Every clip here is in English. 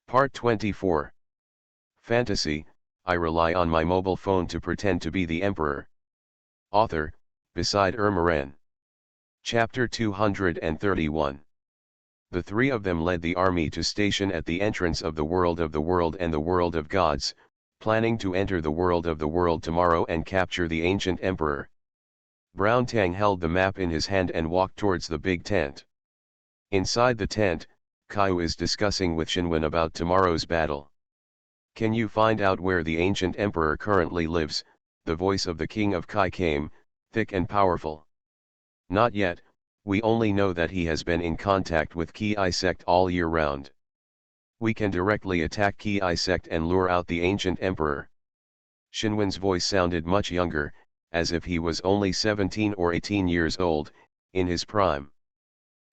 Part 24. Fantasy, I rely on my mobile phone to pretend to be the Emperor. Author, Beside Ermaran. Chapter 231. The three of them led the army to station at the entrance of the world and the world of gods, planning to enter the world tomorrow and capture the ancient emperor. Brown Tang held the map in his hand and walked towards the big tent. Inside the tent, Caillou is discussing with Shinwen about tomorrow's battle. Can you find out where the ancient emperor currently lives? The voice of the king of Kai came, thick and powerful. Not yet, we only know that he has been in contact with Ki sect all year round. We can directly attack Ki sect and lure out the ancient emperor. Shinwen's voice sounded much younger, as if he was only 17 or 18 years old, in his prime.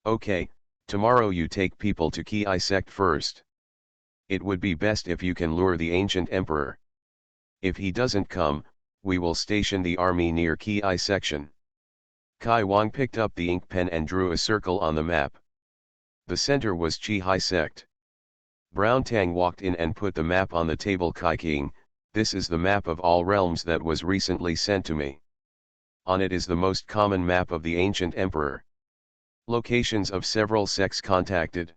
Okay, tomorrow you take people to Ki sect first. It would be best if you can lure the ancient emperor. If he doesn't come, we will station the army near Ki section. Kai Wang picked up the ink pen and drew a circle on the map. The center was Chi sect. Brown Tang walked in and put the map on the table. Kai King, this is the map of all realms that was recently sent to me. On it is the most common map of the ancient emperor. Locations of several sects contacted.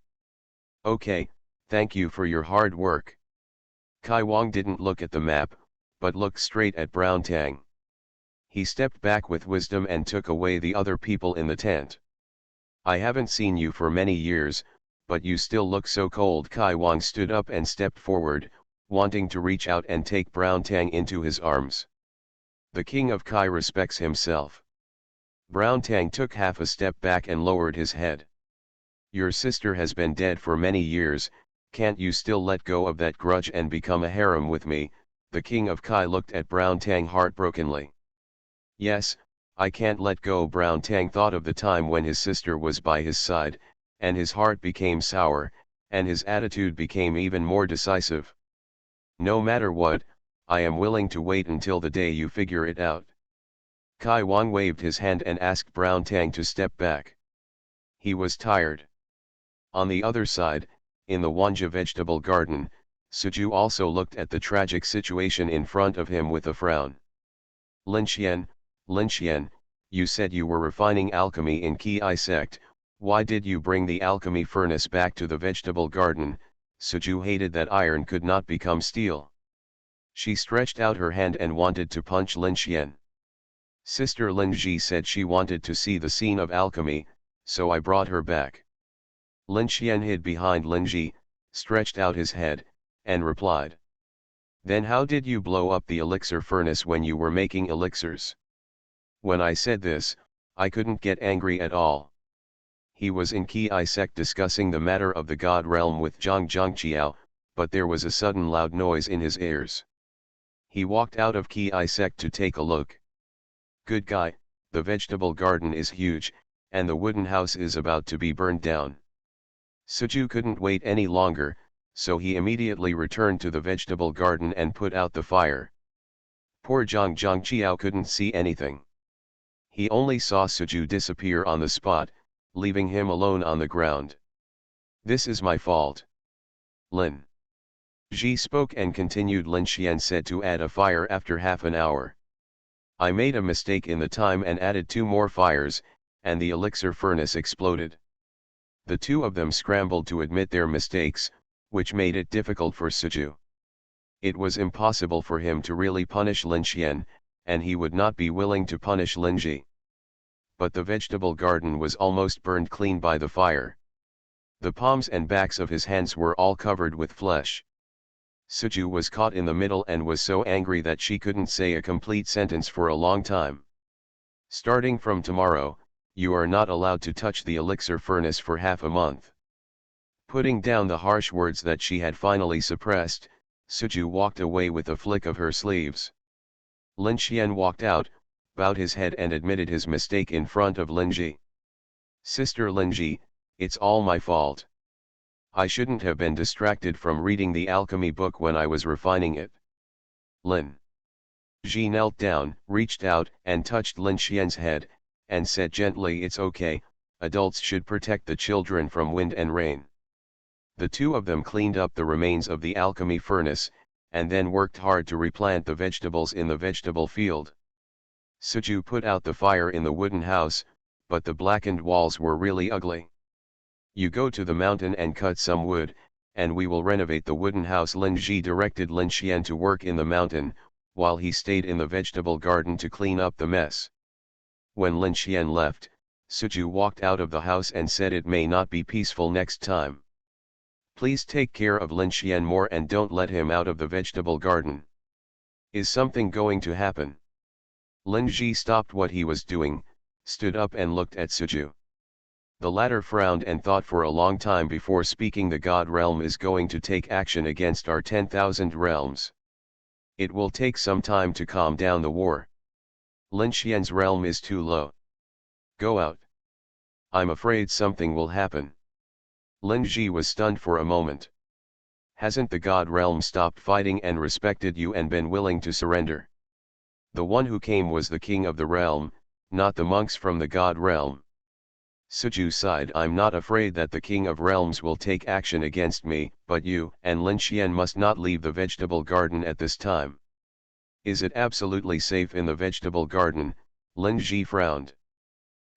Okay, thank you for your hard work. Kai Wang didn't look at the map, but looked straight at Brown Tang. He stepped back with wisdom and took away the other people in the tent. I haven't seen you for many years, but you still look so cold. Kai Wang stood up and stepped forward, wanting to reach out and take Brown Tang into his arms. The king of Kai respects himself. Brown Tang took half a step back and lowered his head. Your sister has been dead for many years, can't you still let go of that grudge and become a harem with me? The king of Kai looked at Brown Tang heartbrokenly. Yes, I can't let go. Brown Tang thought of the time when his sister was by his side, and his heart became sour, and his attitude became even more decisive. No matter what, I am willing to wait until the day you figure it out. Kai Wang waved his hand and asked Brown Tang to step back. He was tired. On the other side, in the Wanja vegetable garden, Suju also looked at the tragic situation in front of him with a frown. Lin Xian, you said you were refining alchemy in Ki sect. Why did you bring the alchemy furnace back to the vegetable garden? Suju hated that iron could not become steel. She stretched out her hand and wanted to punch Lin Xian. Sister Lin Ji said she wanted to see the scene of alchemy, so I brought her back. Lin Xian hid behind Lin Ji, stretched out his head, and replied. Then how did you blow up the elixir furnace when you were making elixirs? When I said this, I couldn't get angry at all. He was in Ki sect discussing the matter of the god realm with Zhang Zhangqiao, but there was a sudden loud noise in his ears. He walked out of Ki sect to take a look. Good guy, the vegetable garden is huge, and the wooden house is about to be burned down. Suju couldn't wait any longer, so he immediately returned to the vegetable garden and put out the fire. Poor Zhang Zhangqiao couldn't see anything. He only saw Suju disappear on the spot, leaving him alone on the ground. This is my fault. Lin Ji spoke and continued. Lin Xian said to add a fire after half an hour. I made a mistake in the time and added 2 more fires, and the elixir furnace exploded. The two of them scrambled to admit their mistakes, which made it difficult for Suju. It was impossible for him to really punish Lin Xian, and he would not be willing to punish Lin Ji. But the vegetable garden was almost burned clean by the fire. The palms and backs of his hands were all covered with flesh. Suju was caught in the middle and was so angry that she couldn't say a complete sentence for a long time. Starting from tomorrow, you are not allowed to touch the elixir furnace for half a month. Putting down the harsh words that she had finally suppressed, Suju walked away with a flick of her sleeves. Lin Xian walked out, bowed his head and admitted his mistake in front of Lin Ji. Sister Lin Ji, it's all my fault. I shouldn't have been distracted from reading the alchemy book when I was refining it. Lin Ji knelt down, reached out and touched Lin Xian's head, and said gently, it's okay, adults should protect the children from wind and rain. The two of them cleaned up the remains of the alchemy furnace, and then worked hard to replant the vegetables in the vegetable field. Suju put out the fire in the wooden house, but the blackened walls were really ugly. You go to the mountain and cut some wood, and we will renovate the wooden house. Lin Ji directed Lin Xian to work in the mountain, while he stayed in the vegetable garden to clean up the mess. When Lin Xian left, Suju walked out of the house and said it may not be peaceful next time. Please take care of Lin Xian more and don't let him out of the vegetable garden. Is something going to happen? Lin Ji stopped what he was doing, stood up and looked at Suju. The latter frowned and thought for a long time before speaking. The God realm is going to take action against our 10,000 realms. It will take some time to calm down the war. Lin Xian's realm is too low. Go out. I'm afraid something will happen. Lin Ji was stunned for a moment. Hasn't the God realm stopped fighting and respected you and been willing to surrender? The one who came was the king of the realm, not the monks from the God realm. Suju sighed. I'm not afraid that the king of realms will take action against me, but you and Lin Xian must not leave the vegetable garden at this time. Is it absolutely safe in the vegetable garden? Lin Ji frowned.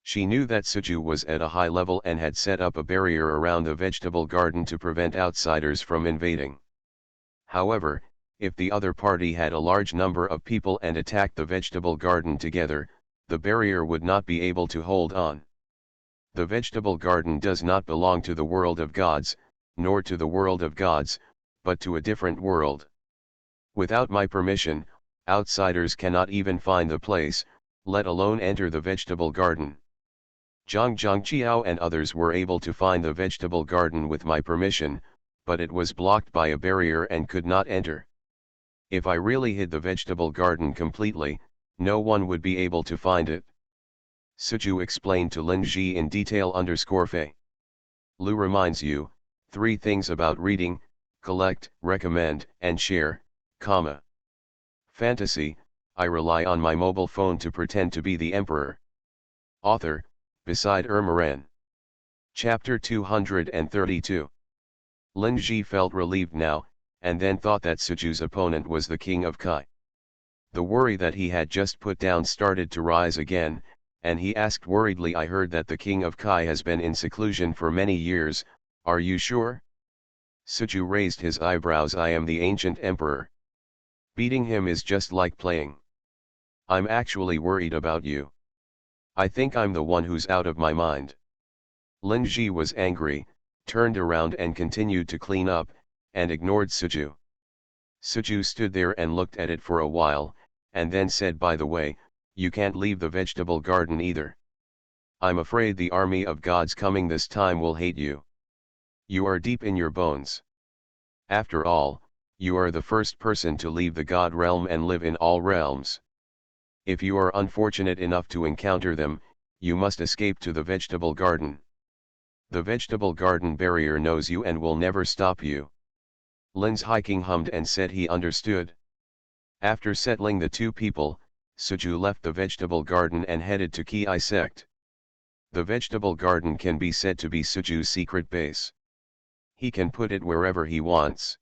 She knew that Suju was at a high level and had set up a barrier around the vegetable garden to prevent outsiders from invading. However, if the other party had a large number of people and attacked the vegetable garden together, the barrier would not be able to hold on. The vegetable garden does not belong to the world of gods, nor to the world of gods, but to a different world. Without my permission, outsiders cannot even find the place, let alone enter the vegetable garden. Zhang Zhangqiao and others were able to find the vegetable garden with my permission, but it was blocked by a barrier and could not enter. If I really hid the vegetable garden completely, no one would be able to find it. Suju explained to Lin Ji in detail. Fei. Lu reminds you, 3 things about reading, collect, recommend, and share, comma. Fantasy, I rely on my mobile phone to pretend to be the emperor. Author, Beside Ermaran. Chapter 232. Lin Ji felt relieved now, and then thought that Suju's opponent was the king of Kai. The worry that he had just put down started to rise again, and he asked worriedly, I heard that the king of Kai has been in seclusion for many years, are you sure? Suju raised his eyebrows. I am the ancient emperor. Beating him is just like playing. I'm actually worried about you. I think I'm the one who's out of my mind. Lin Ji was angry, turned around and continued to clean up, and ignored Suju. Suju stood there and looked at it for a while, and then said, by the way, you can't leave the vegetable garden either. I'm afraid the army of gods coming this time will hate you. You are deep in your bones. After all, you are the first person to leave the god realm and live in all realms. If you are unfortunate enough to encounter them, you must escape to the vegetable garden. The vegetable garden barrier knows you and will never stop you. Lin's hiking hummed and said he understood. After settling the two people, Suju left the vegetable garden and headed to Ki sect. The vegetable garden can be said to be Suju's secret base. He can put it wherever he wants.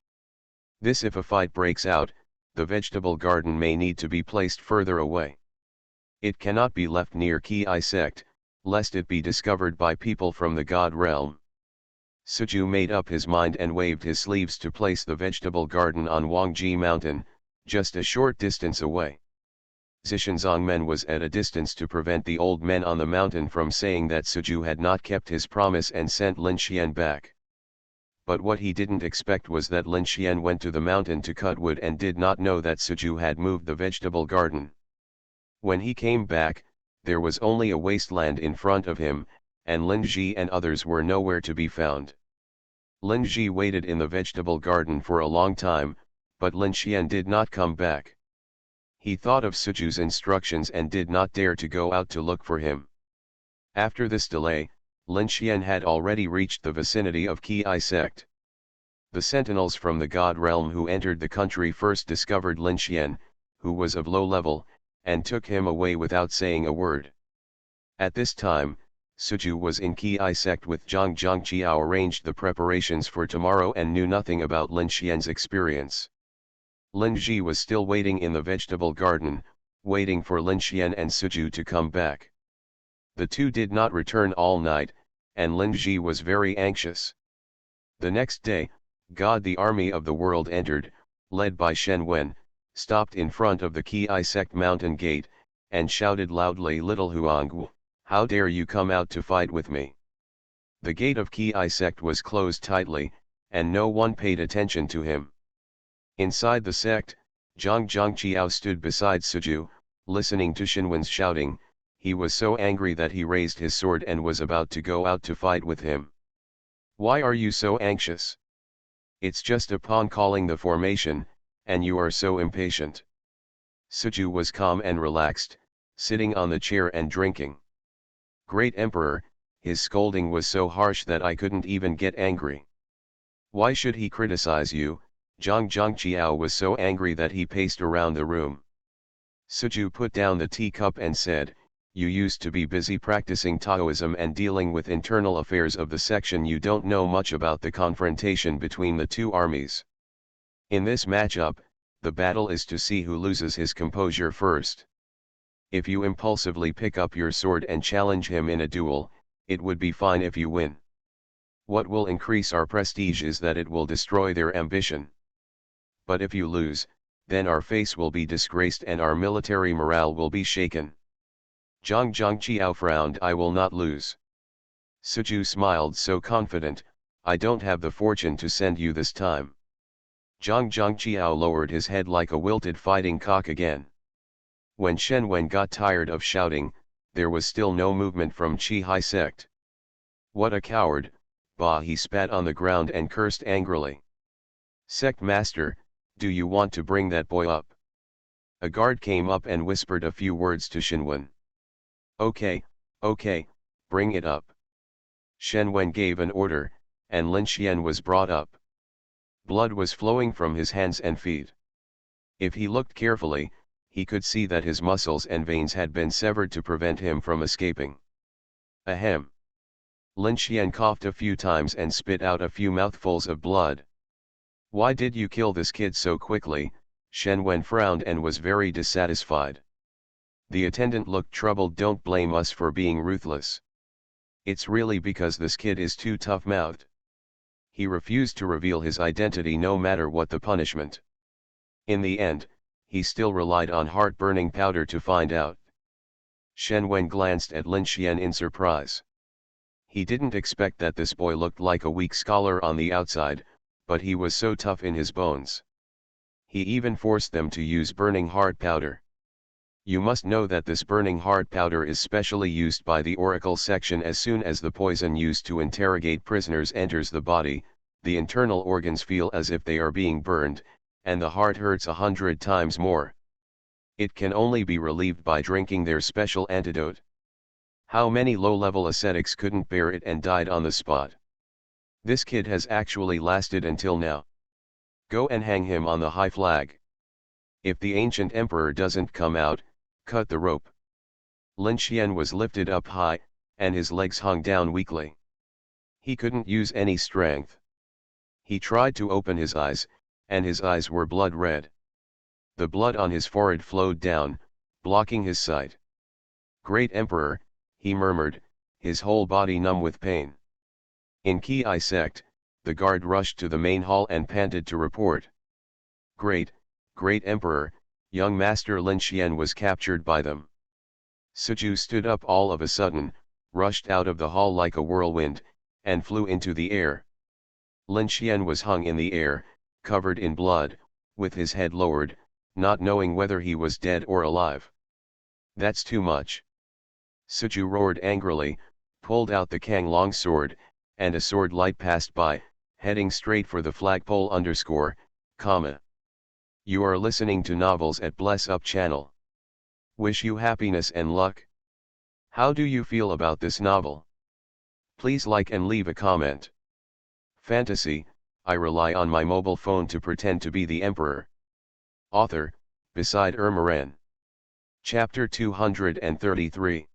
This if a fight breaks out, the vegetable garden may need to be placed further away. It cannot be left near Ki sect, lest it be discovered by people from the god realm. Suju made up his mind and waved his sleeves to place the vegetable garden on Wangji Mountain, just a short distance away. Zishanzongmen was at a distance to prevent the old men on the mountain from saying that Suju had not kept his promise and sent Lin Xian back. But what he didn't expect was that Lin Xian went to the mountain to cut wood and did not know that Suju had moved the vegetable garden. When he came back, there was only a wasteland in front of him, and Lin Ji and others were nowhere to be found. Lin Ji waited in the vegetable garden for a long time, but Lin Xian did not come back. He thought of Suju's instructions and did not dare to go out to look for him. After this delay, Lin Xian had already reached the vicinity of Ki sect. The sentinels from the god realm who entered the country first discovered Lin Xian, who was of low level, and took him away without saying a word. At this time, Suju was in Ki sect with Zhang Zhangqiao arranged the preparations for tomorrow and knew nothing about Lin Xian's experience. Lin Ji was still waiting in the vegetable garden, waiting for Lin Xian and Suju to come back. The two did not return all night, and Lin Ji was very anxious. The next day, God the army of the world entered, led by Shen Wen, stopped in front of the Ki sect mountain gate, and shouted loudly, "Little Huanggu, how dare you come out to fight with me?" The gate of Ki sect was closed tightly, and no one paid attention to him. Inside the sect, Zhang Zhangqiao stood beside Suju, listening to Shenwen's shouting. He was so angry that he raised his sword and was about to go out to fight with him. "Why are you so anxious? It's just a pawn calling the formation, and you are so impatient." Suju was calm and relaxed, sitting on the chair and drinking. "Great Emperor," his scolding was so harsh that I couldn't even get angry. "Why should he criticize you?" Zhang Zhangqiao was so angry that he paced around the room. Suju put down the teacup and said, "You used to be busy practicing Taoism and dealing with internal affairs of the section. You don't know much about the confrontation between the two armies. In this matchup, the battle is to see who loses his composure first. If you impulsively pick up your sword and challenge him in a duel, it would be fine if you win. What will increase our prestige is that it will destroy their ambition. But if you lose, then our face will be disgraced and our military morale will be shaken." Zhang Zhangqiao frowned. "I will not lose." Suju smiled, so confident, "I don't have the fortune to send you this time." Zhang Zhangqiao lowered his head like a wilted fighting cock again. When Shen Wen got tired of shouting, there was still no movement from Chi sect. "What a coward!" Bah! He spat on the ground and cursed angrily. "Sect master, do you want to bring that boy up?" A guard came up and whispered a few words to Shenwen. Okay, bring it up." Shenwen gave an order, and Lin Xian was brought up. Blood was flowing from his hands and feet. If he looked carefully, he could see that his muscles and veins had been severed to prevent him from escaping. Ahem! Lin Xian coughed a few times and spit out a few mouthfuls of blood. "Why did you kill this kid so quickly?" Shen Wen frowned and was very dissatisfied. The attendant looked troubled. "Don't blame us for being ruthless. It's really because this kid is too tough-mouthed. He refused to reveal his identity no matter what the punishment. In the end, he still relied on heart-burning powder to find out." Shen Wen glanced at Lin Xian in surprise. He didn't expect that this boy looked like a weak scholar on the outside, but he was so tough in his bones. He even forced them to use burning heart powder. "You must know that this burning heart powder is specially used by the Oracle section. As soon as the poison used to interrogate prisoners enters the body, the internal organs feel as if they are being burned, and the heart hurts 100 times more. It can only be relieved by drinking their special antidote. How many low-level ascetics couldn't bear it and died on the spot? This kid has actually lasted until now. Go and hang him on the high flag. If the ancient emperor doesn't come out, cut the rope." Lin Xian was lifted up high, and his legs hung down weakly. He couldn't use any strength. He tried to open his eyes, and his eyes were blood red. The blood on his forehead flowed down, blocking his sight. "Great Emperor," he murmured, his whole body numb with pain. In Ki sect, the guard rushed to the main hall and panted to report. Great Emperor, young Master Lin Xian was captured by them." Suju stood up all of a sudden, rushed out of the hall like a whirlwind, and flew into the air. Lin Xian was hung in the air, covered in blood, with his head lowered, not knowing whether he was dead or alive. "That's too much." Suju roared angrily, pulled out the Kang long sword, and a sword light passed by, heading straight for the flagpole _, You are listening to novels at Bless Up channel. Wish you happiness and luck. How do you feel about this novel? Please like and leave a comment. Fantasy, I rely on my mobile phone to pretend to be the emperor. Author, beside Ermaran. Chapter 233.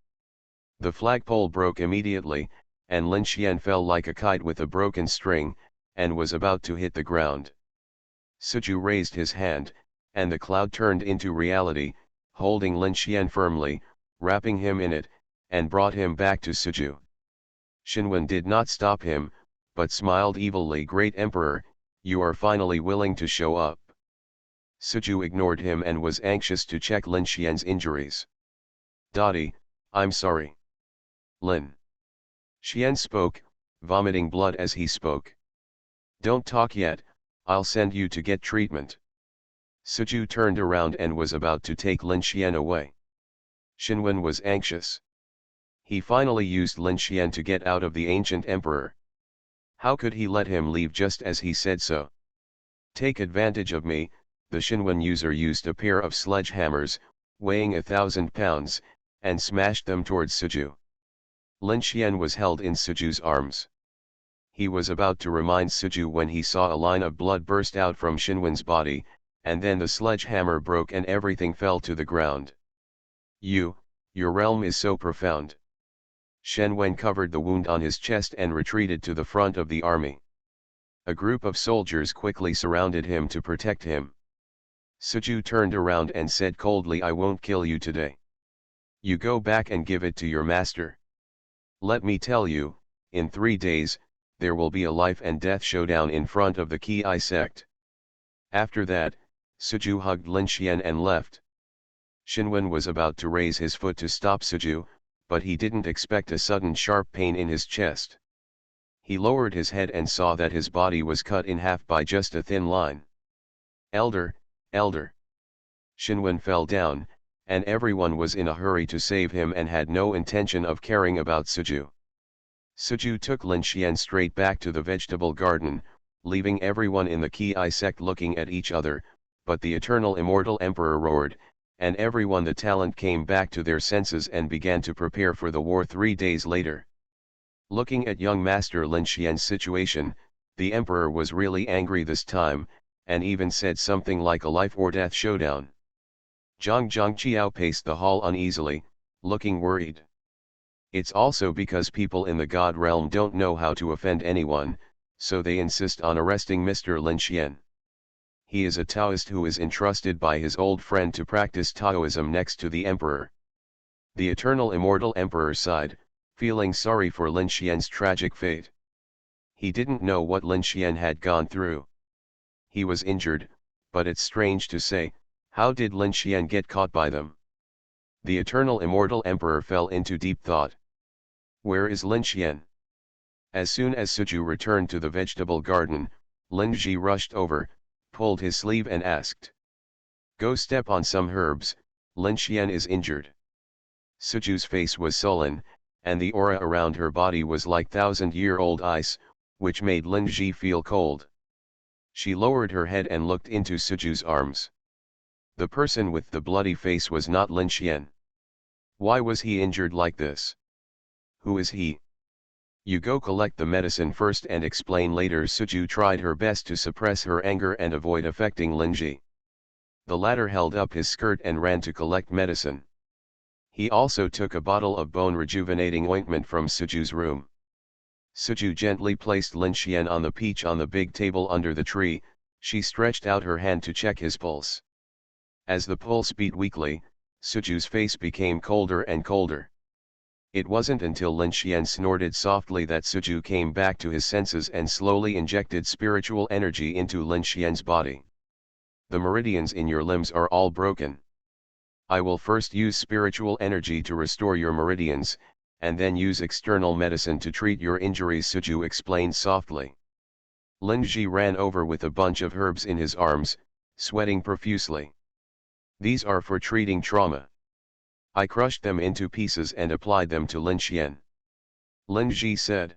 The flagpole broke immediately, and Lin Xian fell like a kite with a broken string, and was about to hit the ground. Suju raised his hand, and the cloud turned into reality, holding Lin Xian firmly, wrapping him in it, and brought him back to Suju. Xinwen did not stop him, but smiled evilly. Great Emperor, you are finally willing to show up. Suju ignored him and was anxious to check Lin Xian's injuries. Dottie, I'm sorry. Lin Xian spoke, vomiting blood as he spoke. Don't talk yet, I'll send you to get treatment. Suju turned around and was about to take Lin Xian away. Xinwen was anxious. He finally used Lin Xian to get out of the ancient emperor. How could he let him leave just as he said so? Take advantage of me, the Xinwen user used a pair of sledgehammers, weighing 1,000 pounds, and smashed them towards Suju. Lin Xian was held in Suju's arms. He was about to remind Suju when he saw a line of blood burst out from Xinwen's body, and then the sledgehammer broke and everything fell to the ground. Your realm is so profound. Shen covered the wound on his chest and retreated to the front of the army. A group of soldiers quickly surrounded him to protect him. Suju turned around and said coldly, I won't kill you today. You go back and give it to your master. Let me tell you, in 3 days, there will be a life and death showdown in front of the Ki sect. After that, Suju hugged Lin Xian and left. Xinwen was about to raise his foot to stop Suju, but he didn't expect a sudden sharp pain in his chest. He lowered his head and saw that his body was cut in half by just a thin line. Elder, elder. Xinwen fell down, and everyone was in a hurry to save him and had no intention of caring about Suju. Suju took Lin Xian straight back to the vegetable garden, leaving everyone in the Ki sect looking at each other, but the eternal immortal emperor roared, and everyone the talent came back to their senses and began to prepare for the war 3 days later. Looking at young master Lin Xian's situation, the emperor was really angry this time, and even said something like a life or death showdown. Zhang Zhangqiao paced the hall uneasily, looking worried. It's also because people in the God realm don't know how to offend anyone, so they insist on arresting Mr. Lin Xian. He is a Taoist who is entrusted by his old friend to practice Taoism next to the emperor. The eternal immortal emperor sighed, feeling sorry for Lin Xian's tragic fate. He didn't know what Lin Xian had gone through. He was injured, but it's strange to say, how did Lin Xian get caught by them? The eternal immortal emperor fell into deep thought. Where is Lin Xian? As soon as Suju returned to the vegetable garden, Lin Ji rushed over, pulled his sleeve and asked. Go step on some herbs, Lin Xian is injured. Suju's face was sullen, and the aura around her body was like 1,000-year-old ice, which made Lin Ji feel cold. She lowered her head and looked into Suju's arms. The person with the bloody face was not Lin Xian. Why was he injured like this? Who is he? You go collect the medicine first and explain later. Suju tried her best to suppress her anger and avoid affecting Lin Ji. The latter held up his skirt and ran to collect medicine. He also took a bottle of bone rejuvenating ointment from Suju's room. Suju gently placed Lin Xian on the peach on the big table under the tree. She stretched out her hand to check his pulse. As the pulse beat weakly, Suju's face became colder and colder. It wasn't until Lin Xian snorted softly that Suju came back to his senses and slowly injected spiritual energy into Lin Xian's body. The meridians in your limbs are all broken. I will first use spiritual energy to restore your meridians, and then use external medicine to treat your injuries, Suju explained softly. Lin Ji ran over with a bunch of herbs in his arms, sweating profusely. These are for treating trauma. I crushed them into pieces and applied them to Lin Xian. Lin Ji said.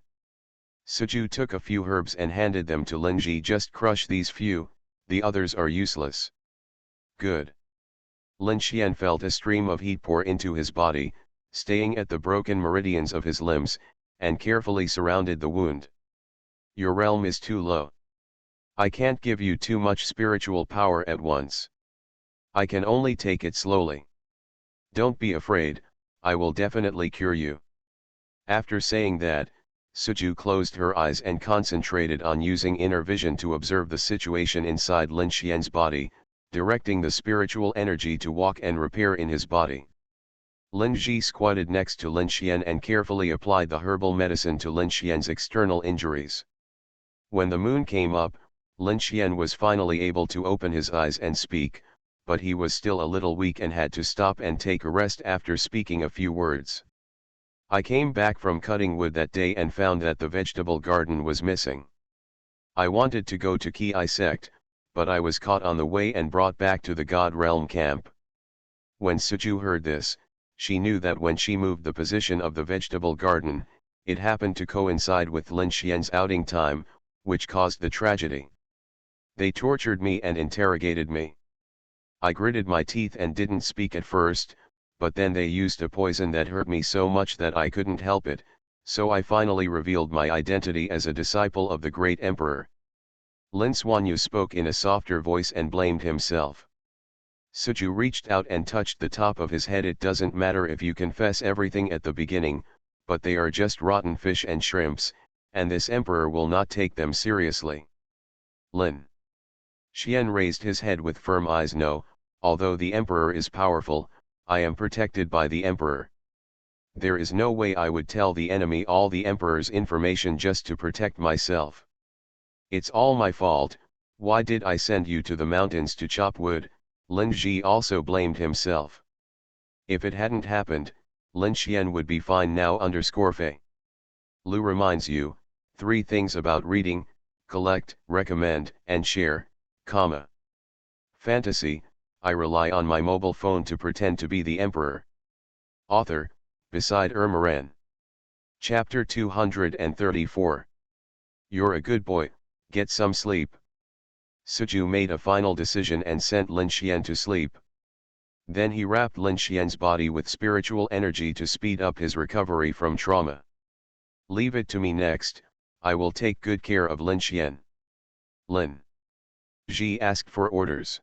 Suju took a few herbs and handed them to Lin Ji. Just crush these few, the others are useless. Good. Lin Xian felt a stream of heat pour into his body, staying at the broken meridians of his limbs, and carefully surrounded the wound. Your realm is too low. I can't give you too much spiritual power at once. I can only take it slowly. Don't be afraid, I will definitely cure you. After saying that, Suju closed her eyes and concentrated on using inner vision to observe the situation inside Lin Xian's body, directing the spiritual energy to walk and repair in his body. Lin Ji squatted next to Lin Xian and carefully applied the herbal medicine to Lin Xian's external injuries. When the moon came up, Lin Xian was finally able to open his eyes and speak, but he was still a little weak and had to stop and take a rest after speaking a few words. I came back from cutting wood that day and found that the vegetable garden was missing. I wanted to go to Ki sect, but I was caught on the way and brought back to the God Realm camp. When Suju heard this, she knew that when she moved the position of the vegetable garden, it happened to coincide with Lin Xian's outing time, which caused the tragedy. They tortured me and interrogated me. I gritted my teeth and didn't speak at first, but then they used a poison that hurt me so much that I couldn't help it, so I finally revealed my identity as a disciple of the great emperor. Lin Xuanyu spoke in a softer voice and blamed himself. Suju reached out and touched the top of his head. It doesn't matter if you confess everything at the beginning, but they are just rotten fish and shrimps, and this emperor will not take them seriously. Lin Xian raised his head with firm eyes. No, although the emperor is powerful, I am protected by the emperor. There is no way I would tell the enemy all the emperor's information just to protect myself. It's all my fault. Why did I send you to the mountains to chop wood? Lin Ji also blamed himself. If it hadn't happened, Lin Xian would be fine now. Fei Lu reminds you, 3 things about reading: collect, recommend, and share, comma. Fantasy, I rely on my mobile phone to pretend to be the emperor. Author, beside Ermaran. Chapter 234. You're a good boy, get some sleep. Suju made a final decision and sent Lin Xian to sleep. Then he wrapped Lin Xian's body with spiritual energy to speed up his recovery from trauma. Leave it to me next, I will take good care of Lin Xian. Lin Ji asked for orders.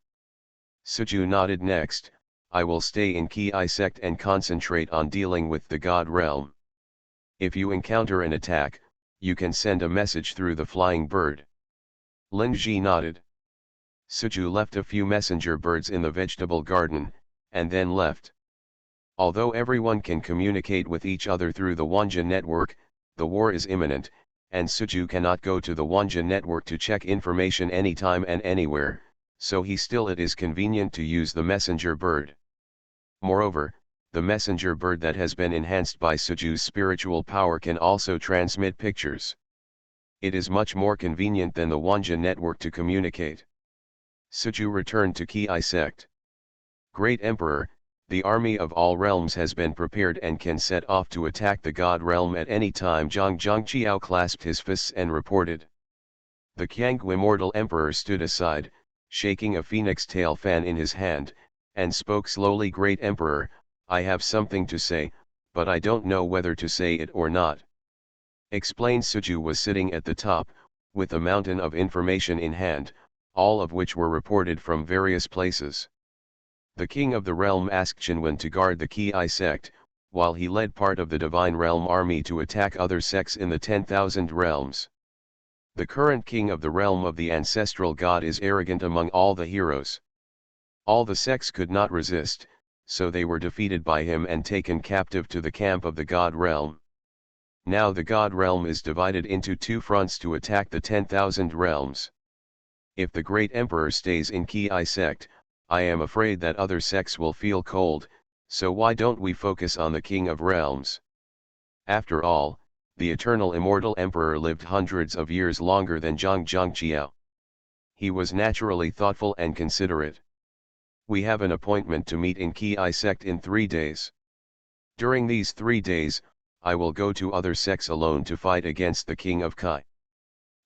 Suju nodded. Next, I will stay in Ki sect and concentrate on dealing with the God realm. If you encounter an attack, you can send a message through the flying bird. Lin Ji nodded. Suju left a few messenger birds in the vegetable garden, and then left. Although everyone can communicate with each other through the Wanja network, the war is imminent, and Suju cannot go to the Wanja network to check information anytime and anywhere, so it is convenient to use the messenger bird. Moreover, the messenger bird that has been enhanced by Suju's spiritual power can also transmit pictures. It is much more convenient than the Wanja network to communicate. Suju returned to Ki sect. Great Emperor, the army of all realms has been prepared and can set off to attack the God realm at any time. Zhang Qiao clasped his fists and reported. The Qiang immortal emperor stood aside, shaking a phoenix tail fan in his hand, and spoke slowly. Great Emperor, I have something to say, but I don't know whether to say it or not. Explain. Suju was sitting at the top, with a mountain of information in hand, all of which were reported from various places. The king of the realm asked Qinwen to guard the Ki sect, while he led part of the divine realm army to attack other sects in the 10,000 realms. The current king of the realm of the ancestral god is arrogant among all the heroes. All the sects could not resist, so they were defeated by him and taken captive to the camp of the god realm. Now the god realm is divided into 2 fronts to attack the 10,000 realms. If the great emperor stays in Ki sect, I am afraid that other sects will feel cold, so why don't we focus on the king of realms? After all, the eternal immortal emperor lived hundreds of years longer than Zhang Qiao. He was naturally thoughtful and considerate. We have an appointment to meet in Ki sect in 3 days. During these 3 days, I will go to other sects alone to fight against the king of Kai.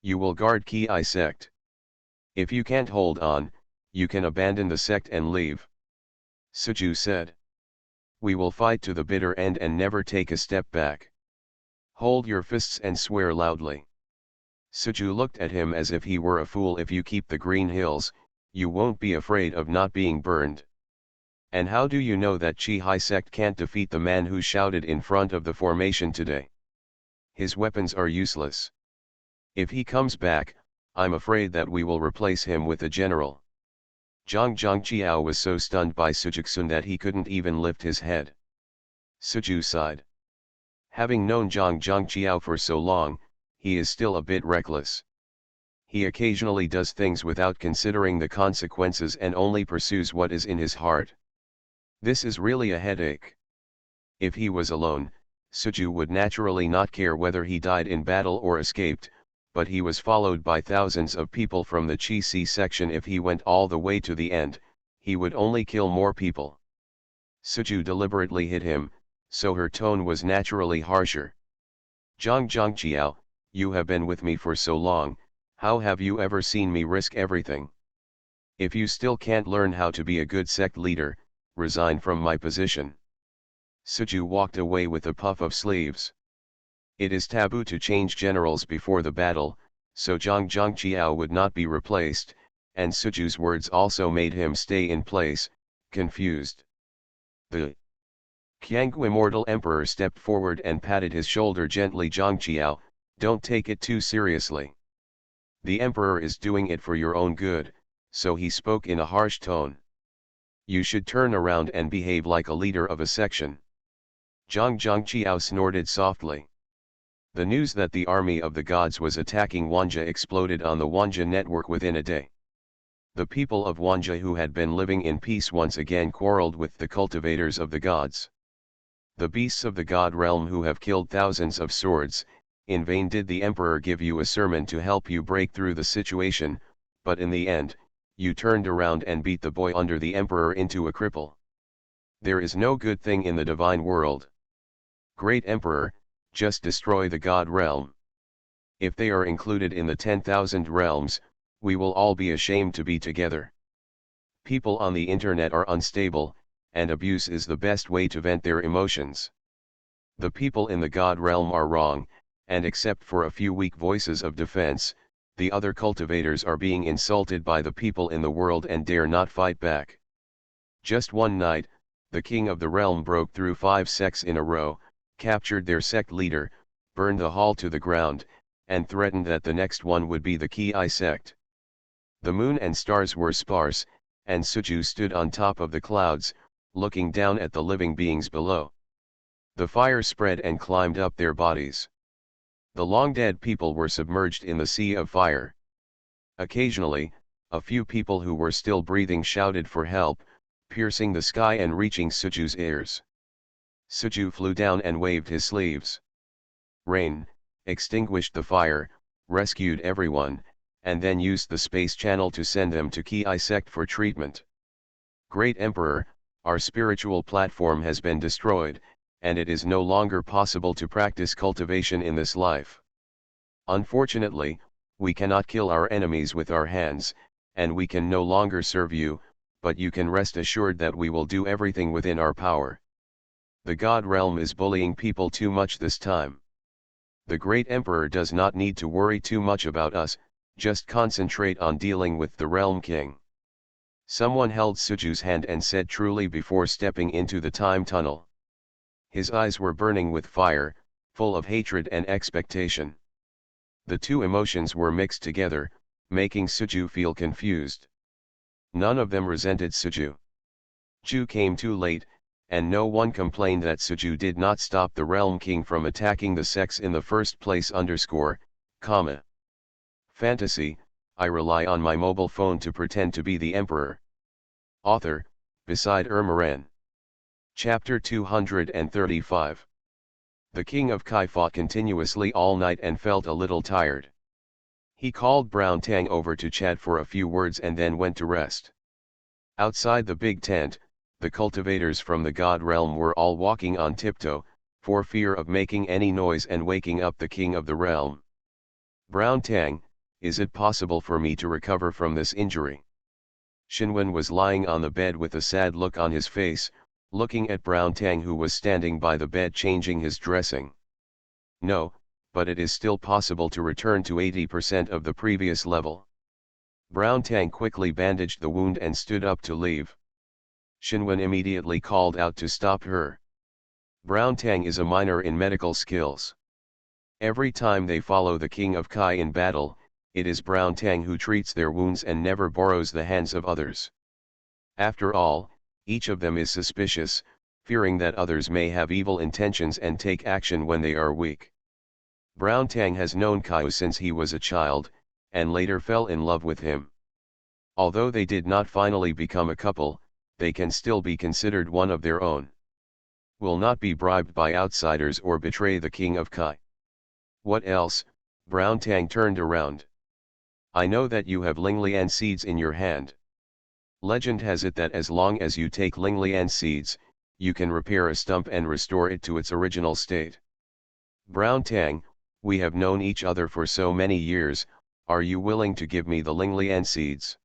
You will guard Ki sect. If you can't hold on, you can abandon the sect and leave. Suju said. We will fight to the bitter end and never take a step back. Hold your fists and swear loudly. Suju looked at him as if he were a fool. If you keep the green hills, you won't be afraid of not being burned. And how do you know that Chi sect can't defeat the man who shouted in front of the formation today? His weapons are useless. If he comes back, I'm afraid that we will replace him with a general. Zhang Zhangqiao was so stunned by Sujuksun that he couldn't even lift his head. Suju sighed. Having known Zhang Zhangqiao for so long, he is still a bit reckless. He occasionally does things without considering the consequences and only pursues what is in his heart. This is really a headache. If he was alone, Suju would naturally not care whether he died in battle or escaped, but he was followed by thousands of people from the Chi Si section. If he went all the way to the end, he would only kill more people. Suju deliberately hit him, so her tone was naturally harsher. Zhang Zhangqiao, you have been with me for so long, how have you ever seen me risk everything? If you still can't learn how to be a good sect leader, resign from my position. Suju walked away with a puff of sleeves. It is taboo to change generals before the battle, so Zhang Zhangqiao would not be replaced, and Suju's words also made him stay in place, confused. The Qianggu Immortal Emperor stepped forward and patted his shoulder gently. Zhangqiao, don't take it too seriously. The Emperor is doing it for your own good, so he spoke in a harsh tone. You should turn around and behave like a leader of a section. Zhang Zhangqiao snorted softly. The news that the army of the gods was attacking Wanja exploded on the Wanja network within a day. The people of Wanja who had been living in peace once again quarreled with the cultivators of the gods. The beasts of the god realm who have killed thousands of swords, in vain did the emperor give you a sermon to help you break through the situation, but in the end, you turned around and beat the boy under the emperor into a cripple. There is no good thing in the divine world. Great Emperor, just destroy the god realm. If they are included in the 10,000 realms, we will all be ashamed to be together. People on the internet are unstable, and abuse is the best way to vent their emotions. The people in the god realm are wrong, and except for a few weak voices of defense, the other cultivators are being insulted by the people in the world and dare not fight back. Just one night, the king of the realm broke through 5 sects in a row, captured their sect leader, burned the hall to the ground, and threatened that the next one would be the Ki sect. The moon and stars were sparse, and Suju stood on top of the clouds, looking down at the living beings below. The fire spread and climbed up their bodies. The long-dead people were submerged in the sea of fire. Occasionally, a few people who were still breathing shouted for help, piercing the sky and reaching Suju's ears. Suju flew down and waved his sleeves. Rain, extinguished the fire, rescued everyone, and then used the space channel to send them to Ki sect for treatment. Great Emperor, our spiritual platform has been destroyed, and it is no longer possible to practice cultivation in this life. Unfortunately, we cannot kill our enemies with our hands, and we can no longer serve you, but you can rest assured that we will do everything within our power. The God realm is bullying people too much this time. The great emperor does not need to worry too much about us, just concentrate on dealing with the realm king. Someone held Suju's hand and said truly before stepping into the time tunnel. His eyes were burning with fire, full of hatred and expectation. The two emotions were mixed together, making Suju feel confused. None of them resented Suju. Ju came too late, and no one complained that Suju did not stop the Realm King from attacking the sects in the first place. Fantasy, I rely on my mobile phone to pretend to be the Emperor. Author, Beside Ermaran. Chapter 235. The King of Kai fought continuously all night and felt a little tired. He called Brown Tang over to chat for a few words and then went to rest. Outside the big tent, the cultivators from the God realm were all walking on tiptoe, for fear of making any noise and waking up the king of the realm. Brown Tang, is it possible for me to recover from this injury? Shinwen was lying on the bed with a sad look on his face, looking at Brown Tang who was standing by the bed changing his dressing. No, but it is still possible to return to 80% of the previous level. Brown Tang quickly bandaged the wound and stood up to leave. Shinwen immediately called out to stop her. Brown Tang is a minor in medical skills. Every time they follow the king of Kai in battle, it is Brown Tang who treats their wounds and never borrows the hands of others. After all, each of them is suspicious, fearing that others may have evil intentions and take action when they are weak. Brown Tang has known Kai since he was a child, and later fell in love with him. Although they did not finally become a couple, they can still be considered one of their own. Will not be bribed by outsiders or betray the king of Kai. What else? Brown Tang turned around. I know that you have Linglian seeds in your hand. Legend has it that as long as you take Linglian seeds, you can repair a stump and restore it to its original state. Brown Tang, we have known each other for so many years, are you willing to give me the Linglian seeds?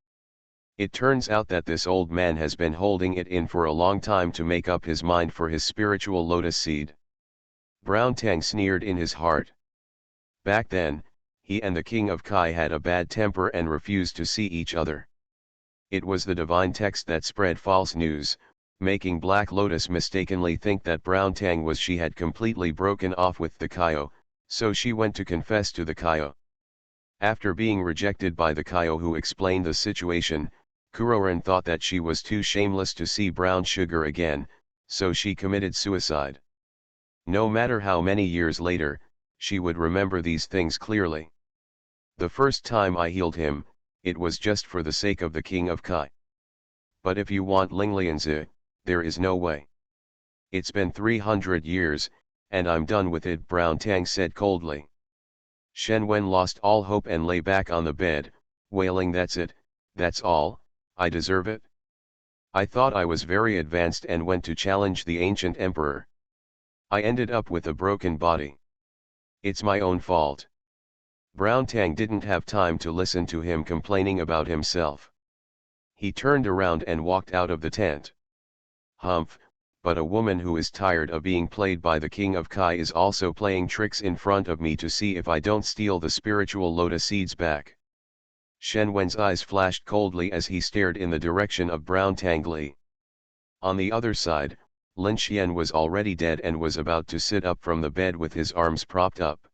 It turns out that this old man has been holding it in for a long time to make up his mind for his spiritual lotus seed. Brown Tang sneered in his heart. Back then, he and the king of Kai had a bad temper and refused to see each other. It was the divine text that spread false news, making Black Lotus mistakenly think that Brown Tang was she had completely broken off with the Kaio, so she went to confess to the Kaio. After being rejected by the Kaio who explained the situation, Kuroran thought that she was too shameless to see brown sugar again, so she committed suicide. No matter how many years later, she would remember these things clearly. The first time I healed him, it was just for the sake of the king of Kai. But if you want Linglianzi, there is no way. It's been 300 years, and I'm done with it, Brown Tang said coldly. Shen Wen lost all hope and lay back on the bed, wailing, that's it, that's all, I deserve it. I thought I was very advanced and went to challenge the ancient emperor. I ended up with a broken body. It's my own fault. Brown Tang didn't have time to listen to him complaining about himself. He turned around and walked out of the tent. Humph, but a woman who is tired of being played by the king of Kai is also playing tricks in front of me to see if I don't steal the spiritual lotus seeds back. Shen Wen's eyes flashed coldly as he stared in the direction of Brown Tang Li. On the other side, Lin Xian was already dead and was about to sit up from the bed with his arms propped up.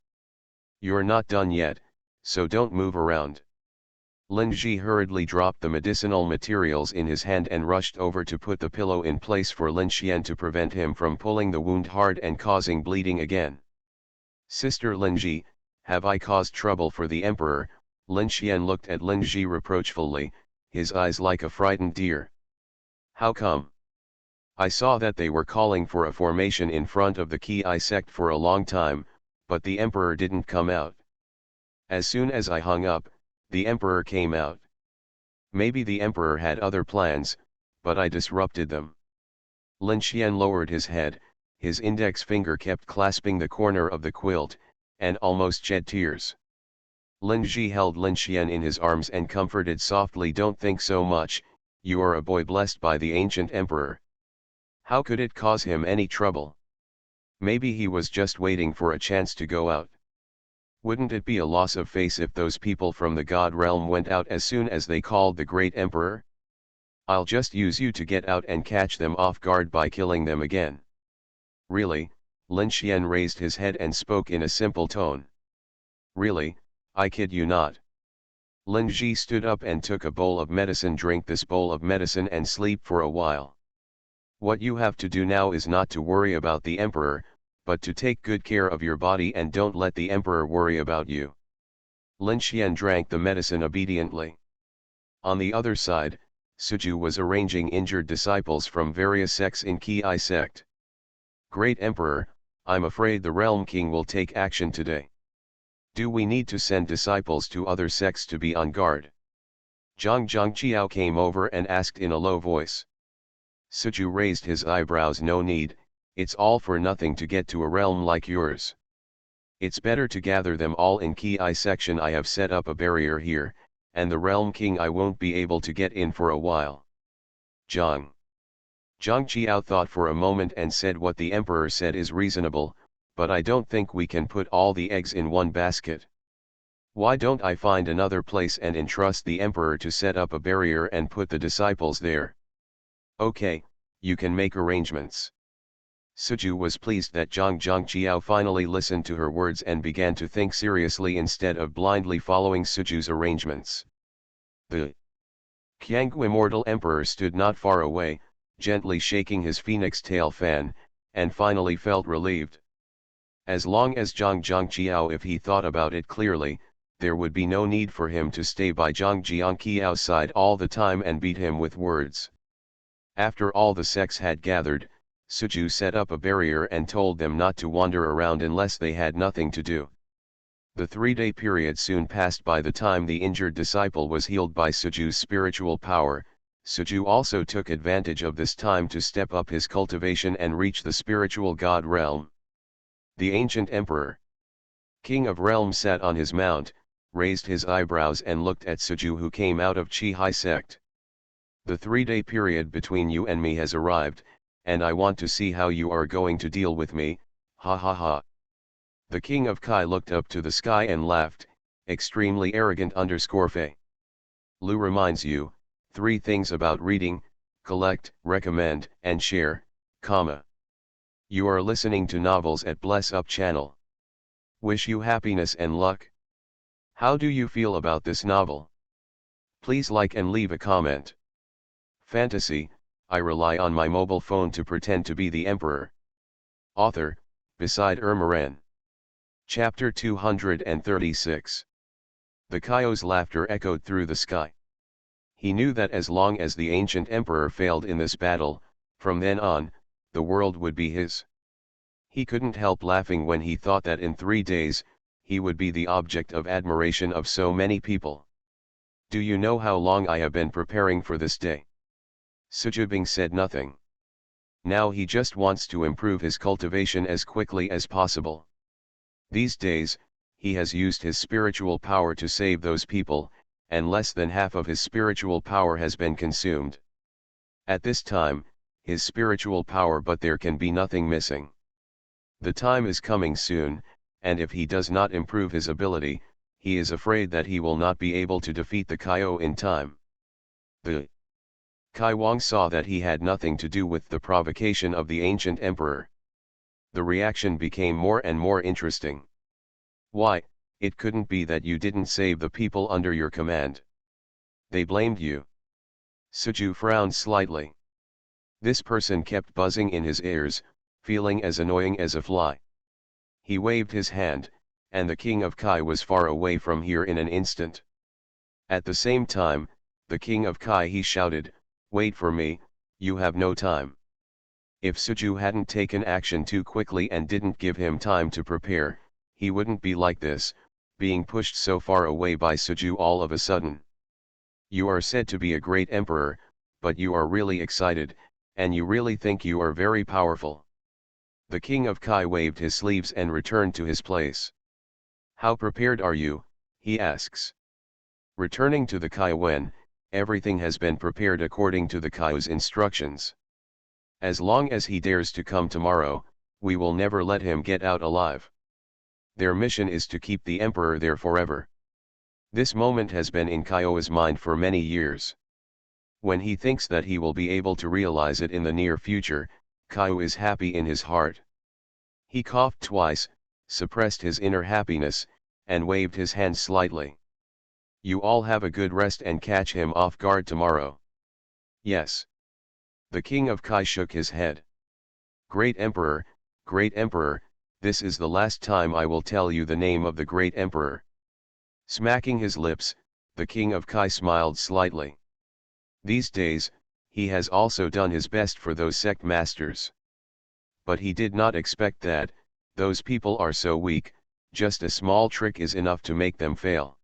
You're not done yet, so don't move around. Lin Ji hurriedly dropped the medicinal materials in his hand and rushed over to put the pillow in place for Lin Xian to prevent him from pulling the wound hard and causing bleeding again. Sister Lin Ji, have I caused trouble for the emperor? Lin Xian looked at Lin Ji reproachfully, his eyes like a frightened deer. How come? I saw that they were calling for a formation in front of the Ki sect for a long time, but the emperor didn't come out. As soon as I hung up, the emperor came out. Maybe the emperor had other plans, but I disrupted them. Lin Xian lowered his head, his index finger kept clasping the corner of the quilt, and almost shed tears. Lin Ji held Lin Xian in his arms and comforted softly, don't think so much, you are a boy blessed by the ancient emperor. How could it cause him any trouble? Maybe he was just waiting for a chance to go out. Wouldn't it be a loss of face if those people from the God realm went out as soon as they called the great emperor? I'll just use you to get out and catch them off guard by killing them again. Really? Lin Xian raised his head and spoke in a simple tone. Really, I kid you not. Lin Ji stood up and took a bowl of medicine. Drink this bowl of medicine and sleep for a while. What you have to do now is not to worry about the emperor, but to take good care of your body and don't let the emperor worry about you. Lin Xian drank the medicine obediently. On the other side, Suju was arranging injured disciples from various sects in Ki sect. Great Emperor, I'm afraid the Realm King will take action today. Do we need to send disciples to other sects to be on guard? Zhang Zhangqiao came over and asked in a low voice. Suju raised his eyebrows. No need, it's all for nothing to get to a realm like yours. It's better to gather them all in Ki section. I have set up a barrier here, and the Realm King I won't be able to get in for a while. Zhang Qiao thought for a moment and said, what the emperor said is reasonable, but I don't think we can put all the eggs in one basket. Why don't I find another place and entrust the emperor to set up a barrier and put the disciples there? Okay, you can make arrangements. Suju was pleased that Zhang Zhangqiao finally listened to her words and began to think seriously instead of blindly following Suju's arrangements. The Qianggu immortal emperor stood not far away, gently shaking his phoenix tail fan, and finally felt relieved. As long as Zhang Zhangqiao, if he thought about it clearly, there would be no need for him to stay by Zhang Zhangqiao's side all the time and beat him with words. After all the sects had gathered, Suju set up a barrier and told them not to wander around unless they had nothing to do. The 3-day period soon passed. By the time the injured disciple was healed by Suju's spiritual power, Suju also took advantage of this time to step up his cultivation and reach the spiritual god realm. The ancient emperor, king of realm, sat on his mount, raised his eyebrows and looked at Suju, who came out of Chi-Hai sect. The 3-day period between you and me has arrived, and I want to see how you are going to deal with me, ha ha ha. The king of Kai looked up to the sky and laughed, extremely arrogant _Fe. Lu reminds you, 3 things about reading: collect, recommend, and share, comma. You are listening to Novels at Bless Up channel. Wish you happiness and luck. How do you feel about this novel? Please like and leave a comment. Fantasy, I rely on my mobile phone to pretend to be the emperor. Author, Beside Ermaran. Chapter 236. The Kaio's laughter echoed through the sky. He knew that as long as the ancient emperor failed in this battle, from then on, the world would be his. He couldn't help laughing when he thought that in 3 days, he would be the object of admiration of so many people. Do you know how long I have been preparing for this day? Sujubing said nothing. Now he just wants to improve his cultivation as quickly as possible. These days, he has used his spiritual power to save those people, and less than half of his spiritual power has been consumed. At this time, his spiritual power, but there can be nothing missing. The time is coming soon, and if he does not improve his ability, he is afraid that he will not be able to defeat the Kaio in time. The Kai Wang saw that he had nothing to do with the provocation of the ancient emperor. The reaction became more and more interesting. Why, it couldn't be that you didn't save the people under your command. They blamed you. Suju frowned slightly. This person kept buzzing in his ears, feeling as annoying as a fly. He waved his hand, and the king of Kai was far away from here in an instant. At the same time, the king of Kai, he shouted, "Wait for me, you have no time." If Suju hadn't taken action too quickly and didn't give him time to prepare, he wouldn't be like this, being pushed so far away by Suju all of a sudden. You are said to be a great emperor, but you are really excited, and you really think you are very powerful. The king of Kai waved his sleeves and returned to his place. How prepared are you? He asks. Returning to the Kai when, everything has been prepared according to the Kaio's instructions. As long as he dares to come tomorrow, we will never let him get out alive. Their mission is to keep the emperor there forever. This moment has been in Kaio's mind for many years. When he thinks that he will be able to realize it in the near future, Kaio is happy in his heart. He coughed twice, suppressed his inner happiness, and waved his hand slightly. You all have a good rest and catch him off guard tomorrow. Yes. The king of Kai shook his head. Great Emperor, this is the last time I will tell you the name of the great emperor. Smacking his lips, the king of Kai smiled slightly. These days, he has also done his best for those sect masters. But he did not expect that, those people are so weak, just a small trick is enough to make them fail.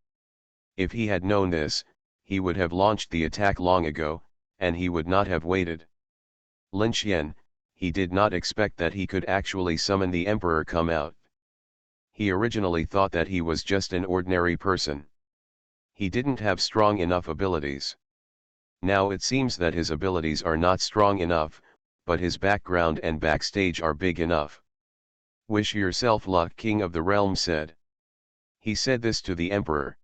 If he had known this, he would have launched the attack long ago, and he would not have waited. Lin Xian, he did not expect that he could actually summon the emperor come out. He originally thought that he was just an ordinary person. He didn't have strong enough abilities. Now it seems that his abilities are not strong enough, but his background and backstage are big enough. Wish yourself luck, King of the Realm said. He said this to the emperor.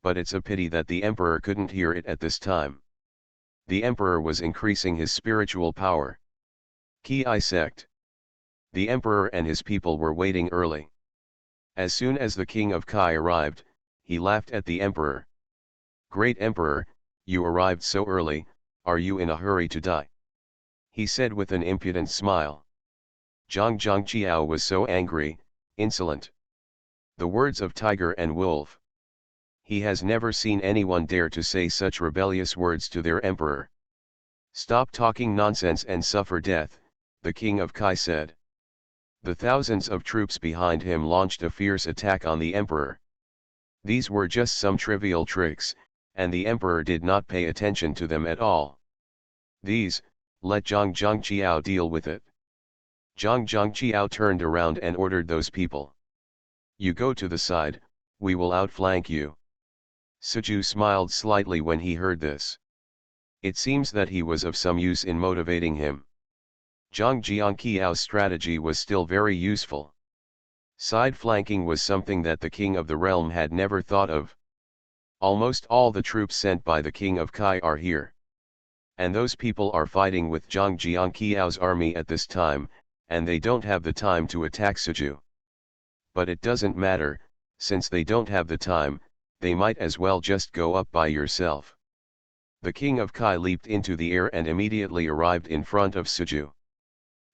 But it's a pity that the emperor couldn't hear it at this time. The emperor was increasing his spiritual power. Ki sect. The emperor and his people were waiting early. As soon as the king of Kai arrived, he laughed at the emperor. "Great emperor, you arrived so early, are you in a hurry to die?" he said with an impudent smile. Zhang Zhangqiao was so angry, insolent. The words of tiger and wolf. He has never seen anyone dare to say such rebellious words to their emperor. "Stop talking nonsense and suffer death," the king of Kai said. The thousands of troops behind him launched a fierce attack on the emperor. These were just some trivial tricks, and the emperor did not pay attention to them at all. Let Zhang Zhangqiao deal with it. Zhang Zhangqiao turned around and ordered those people. "You go to the side, we will outflank you." Suju smiled slightly when he heard this. It seems that he was of some use in motivating him. Zhang Jiangqiao's strategy was still very useful. Side flanking was something that the king of the realm had never thought of. Almost all the troops sent by the king of Kai are here. And those people are fighting with Zhang Jiangqiao's army at this time, and they don't have the time to attack Suju. But it doesn't matter, since they don't have the time, they might as well just go up by yourself. The king of Kai leaped into the air and immediately arrived in front of Suju.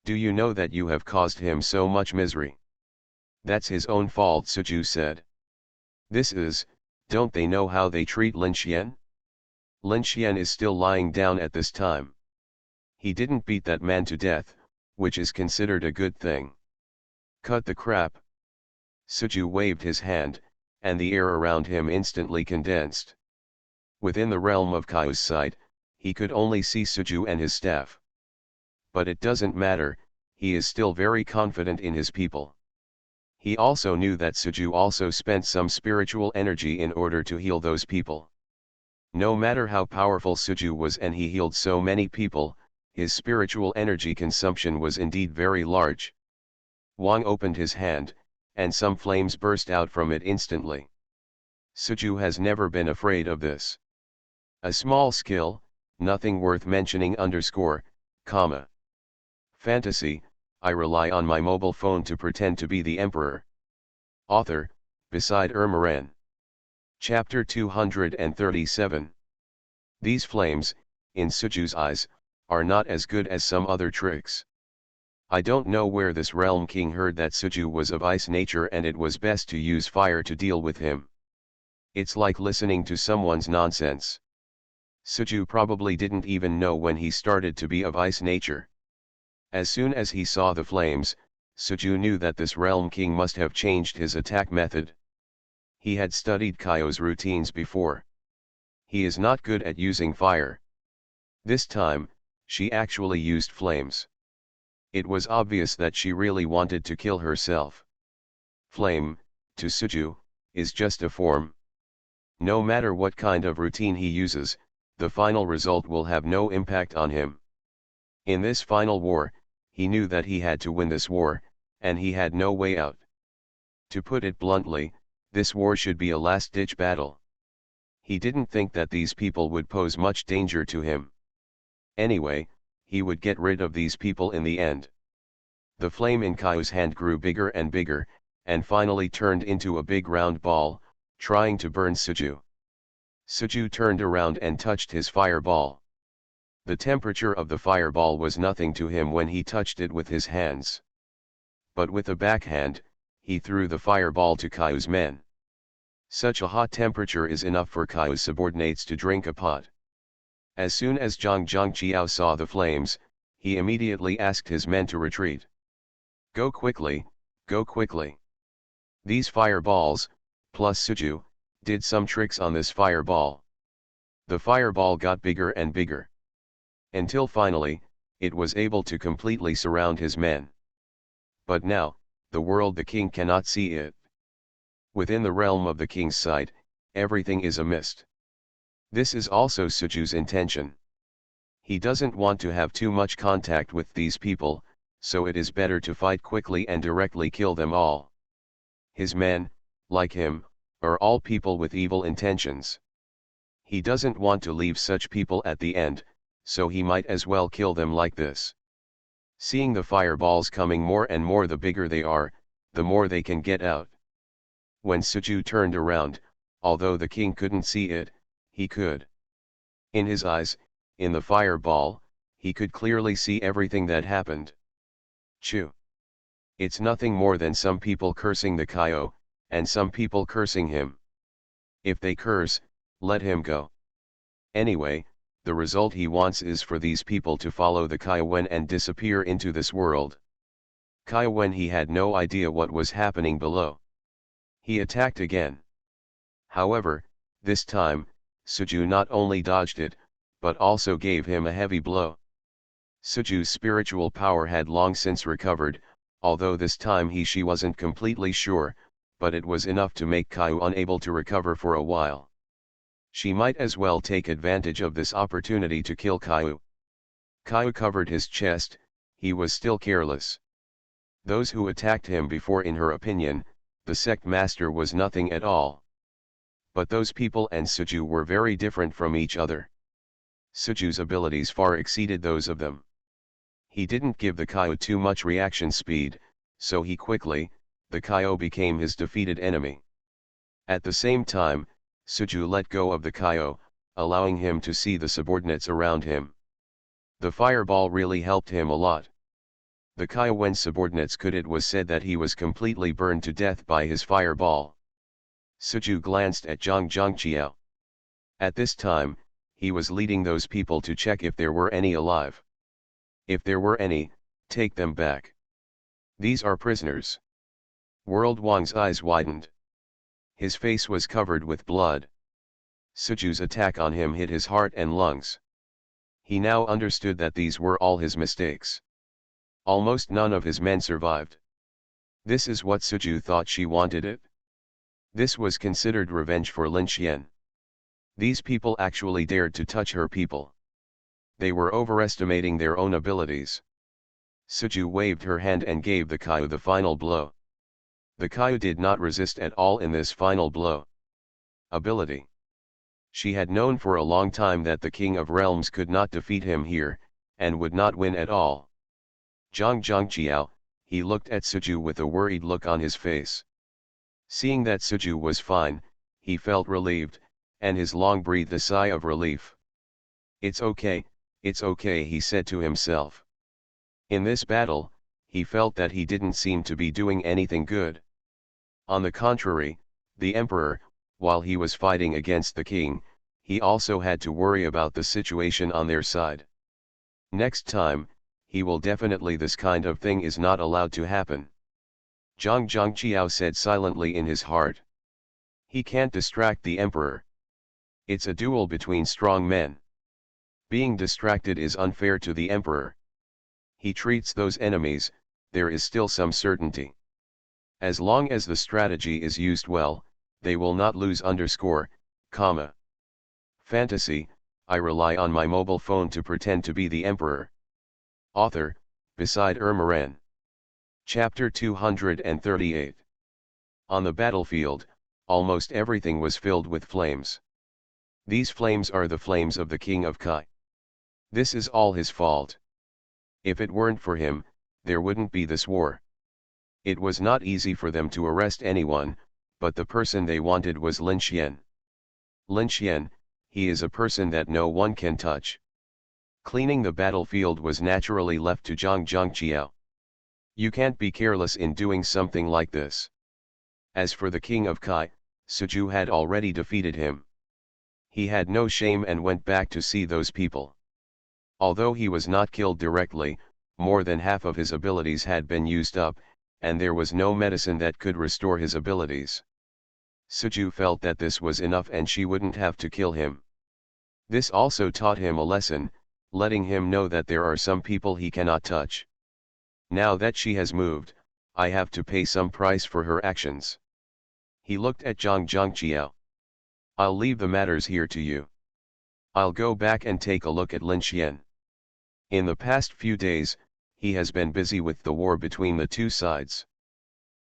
"Do you know that you have caused him so much misery?" "That's his own fault," Suju said. Don't they know how they treat Lin Xian?" "Lin Xian is still lying down at this time. He didn't beat that man to death, which is considered a good thing." "Cut the crap." Suju waved his hand, and the air around him instantly condensed. Within the realm of Kai's sight, he could only see Suju and his staff. But it doesn't matter, he is still very confident in his people. He also knew that Suju also spent some spiritual energy in order to heal those people. No matter how powerful Suju was and he healed so many people, his spiritual energy consumption was indeed very large. Wang opened his hand, and some flames burst out from it instantly. Suju has never been afraid of this. A small skill, nothing worth mentioning _, fantasy, I rely on my mobile phone to pretend to be the emperor. Author, Beside Ermaran. Chapter 237. These flames, in Suju's eyes, are not as good as some other tricks. I don't know where this realm king heard that Suju was of ice nature and it was best to use fire to deal with him. It's like listening to someone's nonsense. Suju probably didn't even know when he started to be of ice nature. As soon as he saw the flames, Suju knew that this realm king must have changed his attack method. He had studied Kaio's routines before. He is not good at using fire. This time, she actually used flames. It was obvious that she really wanted to kill herself. Flame, to Suju, is just a form. No matter what kind of routine he uses, the final result will have no impact on him. In this final war, he knew that he had to win this war, and he had no way out. To put it bluntly, this war should be a last-ditch battle. He didn't think that these people would pose much danger to him. Anyway, he would get rid of these people in the end. The flame in Kaio's hand grew bigger and bigger, and finally turned into a big round ball, trying to burn Suju. Suju turned around and touched his fireball. The temperature of the fireball was nothing to him when he touched it with his hands. But with a backhand, he threw the fireball to Kaio's men. Such a hot temperature is enough for Kaio's subordinates to drink a pot. As soon as Zhang Zhangqiao saw the flames, he immediately asked his men to retreat. Go quickly, go quickly. These fireballs, plus Suju, did some tricks on this fireball. The fireball got bigger and bigger. Until finally, it was able to completely surround his men. But now, the king cannot see it. Within the realm of the king's sight, everything is a mist. This is also Suju's intention. He doesn't want to have too much contact with these people, so it is better to fight quickly and directly kill them all. His men, like him, are all people with evil intentions. He doesn't want to leave such people at the end, so he might as well kill them like this. Seeing the fireballs coming more and more, the bigger they are, the more they can get out. When Suju turned around, although the king couldn't see it, he could. In his eyes, in the fireball, he could clearly see everything that happened. Chew. It's nothing more than some people cursing the Kaio, and some people cursing him. If they curse, let him go. Anyway, the result he wants is for these people to follow the Kaiwen and disappear into this world. Kaiwen, he had no idea what was happening below. He attacked again. However, this time, Suju not only dodged it, but also gave him a heavy blow. Suju's spiritual power had long since recovered, although this time she wasn't completely sure, but it was enough to make Kaiu unable to recover for a while. She might as well take advantage of this opportunity to kill Kaiu. Kaiu covered his chest, he was still careless. Those who attacked him before, in her opinion, the sect master was nothing at all. But those people and Suju were very different from each other. Suju's abilities far exceeded those of them. He didn't give the Kaiu too much reaction speed, so the Kaiu became his defeated enemy. At the same time, Suju let go of the Kaiu, allowing him to see the subordinates around him. The fireball really helped him a lot. The Kaiwen's subordinates could, it was said that he was completely burned to death by his fireball. Suju glanced at Zhang Zhangqiao. At this time, he was leading those people to check if there were any alive. If there were any, take them back. These are prisoners. World Wang's eyes widened. His face was covered with blood. Suju's attack on him hit his heart and lungs. He now understood that these were all his mistakes. Almost none of his men survived. This is what Suju thought she wanted it. This was considered revenge for Lin Xian. These people actually dared to touch her people. They were overestimating their own abilities. Suju waved her hand and gave the Kaiu the final blow. The Kaiu did not resist at all in this final blow. Ability. She had known for a long time that the King of Realms could not defeat him here, and would not win at all. Zhang Zhangqiao, he looked at Suju with a worried look on his face. Seeing that Suju was fine, he felt relieved, and his long breathed a sigh of relief. It's okay, he said to himself. In this battle, he felt that he didn't seem to be doing anything good. On the contrary, the emperor, while he was fighting against the king, he also had to worry about the situation on their side. Next time, he will definitely, this kind of thing is not allowed to happen. Zhang Zhangqiao said silently in his heart. He can't distract the emperor. It's a duel between strong men. Being distracted is unfair to the emperor. He treats those enemies, there is still some certainty. As long as the strategy is used well, they will not lose. Fantasy, I rely on my mobile phone to pretend to be the emperor. Author, Beside Ermaran. Chapter 238. On the battlefield, almost everything was filled with flames. These flames are the flames of the King of Kai. This is all his fault. If it weren't for him, there wouldn't be this war. It was not easy for them to arrest anyone, but the person they wanted was Lin Xian. Lin Xian, he is a person that no one can touch. Cleaning the battlefield was naturally left to Zhang Zhangqiao. You can't be careless in doing something like this. As for the King of Kai, Suju had already defeated him. He had no shame and went back to see those people. Although he was not killed directly, more than half of his abilities had been used up, and there was no medicine that could restore his abilities. Suju felt that this was enough and she wouldn't have to kill him. This also taught him a lesson, letting him know that there are some people he cannot touch. Now that she has moved, I have to pay some price for her actions. He looked at Zhang Zhangqiao. I'll leave the matters here to you. I'll go back and take a look at Lin Xian. In the past few days, he has been busy with the war between the two sides.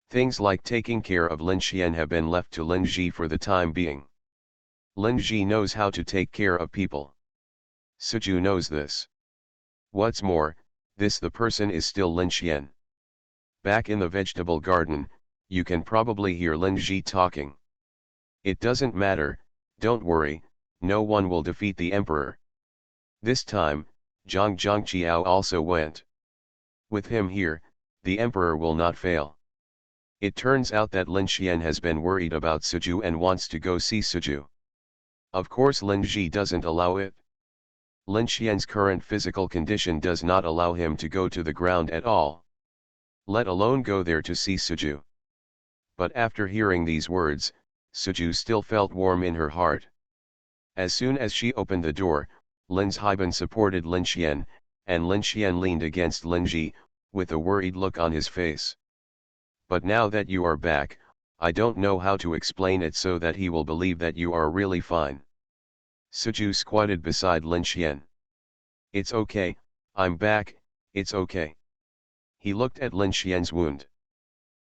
Things like taking care of Lin Xian have been left to Lin Ji for the time being. Lin Ji knows how to take care of people. Suju knows this. What's more, the person is still Lin Xian. Back in the vegetable garden, you can probably hear Lin Ji talking. It doesn't matter, don't worry, no one will defeat the emperor. This time, Zhang Zhangqiao also went. With him here, the emperor will not fail. It turns out that Lin Xian has been worried about Suju and wants to go see Suju. Of course Lin Ji doesn't allow it. Lin Xian's current physical condition does not allow him to go to the ground at all, let alone go there to see Suju. But after hearing these words, Suju still felt warm in her heart. As soon as she opened the door, Lin Zhiban supported Lin Xian, and Lin Xian leaned against Lin Ji, with a worried look on his face. But now that you are back, I don't know how to explain it so that he will believe that you are really fine. Suju squatted beside Lin Xian. It's okay, I'm back, it's okay. He looked at Lin Xian's wound.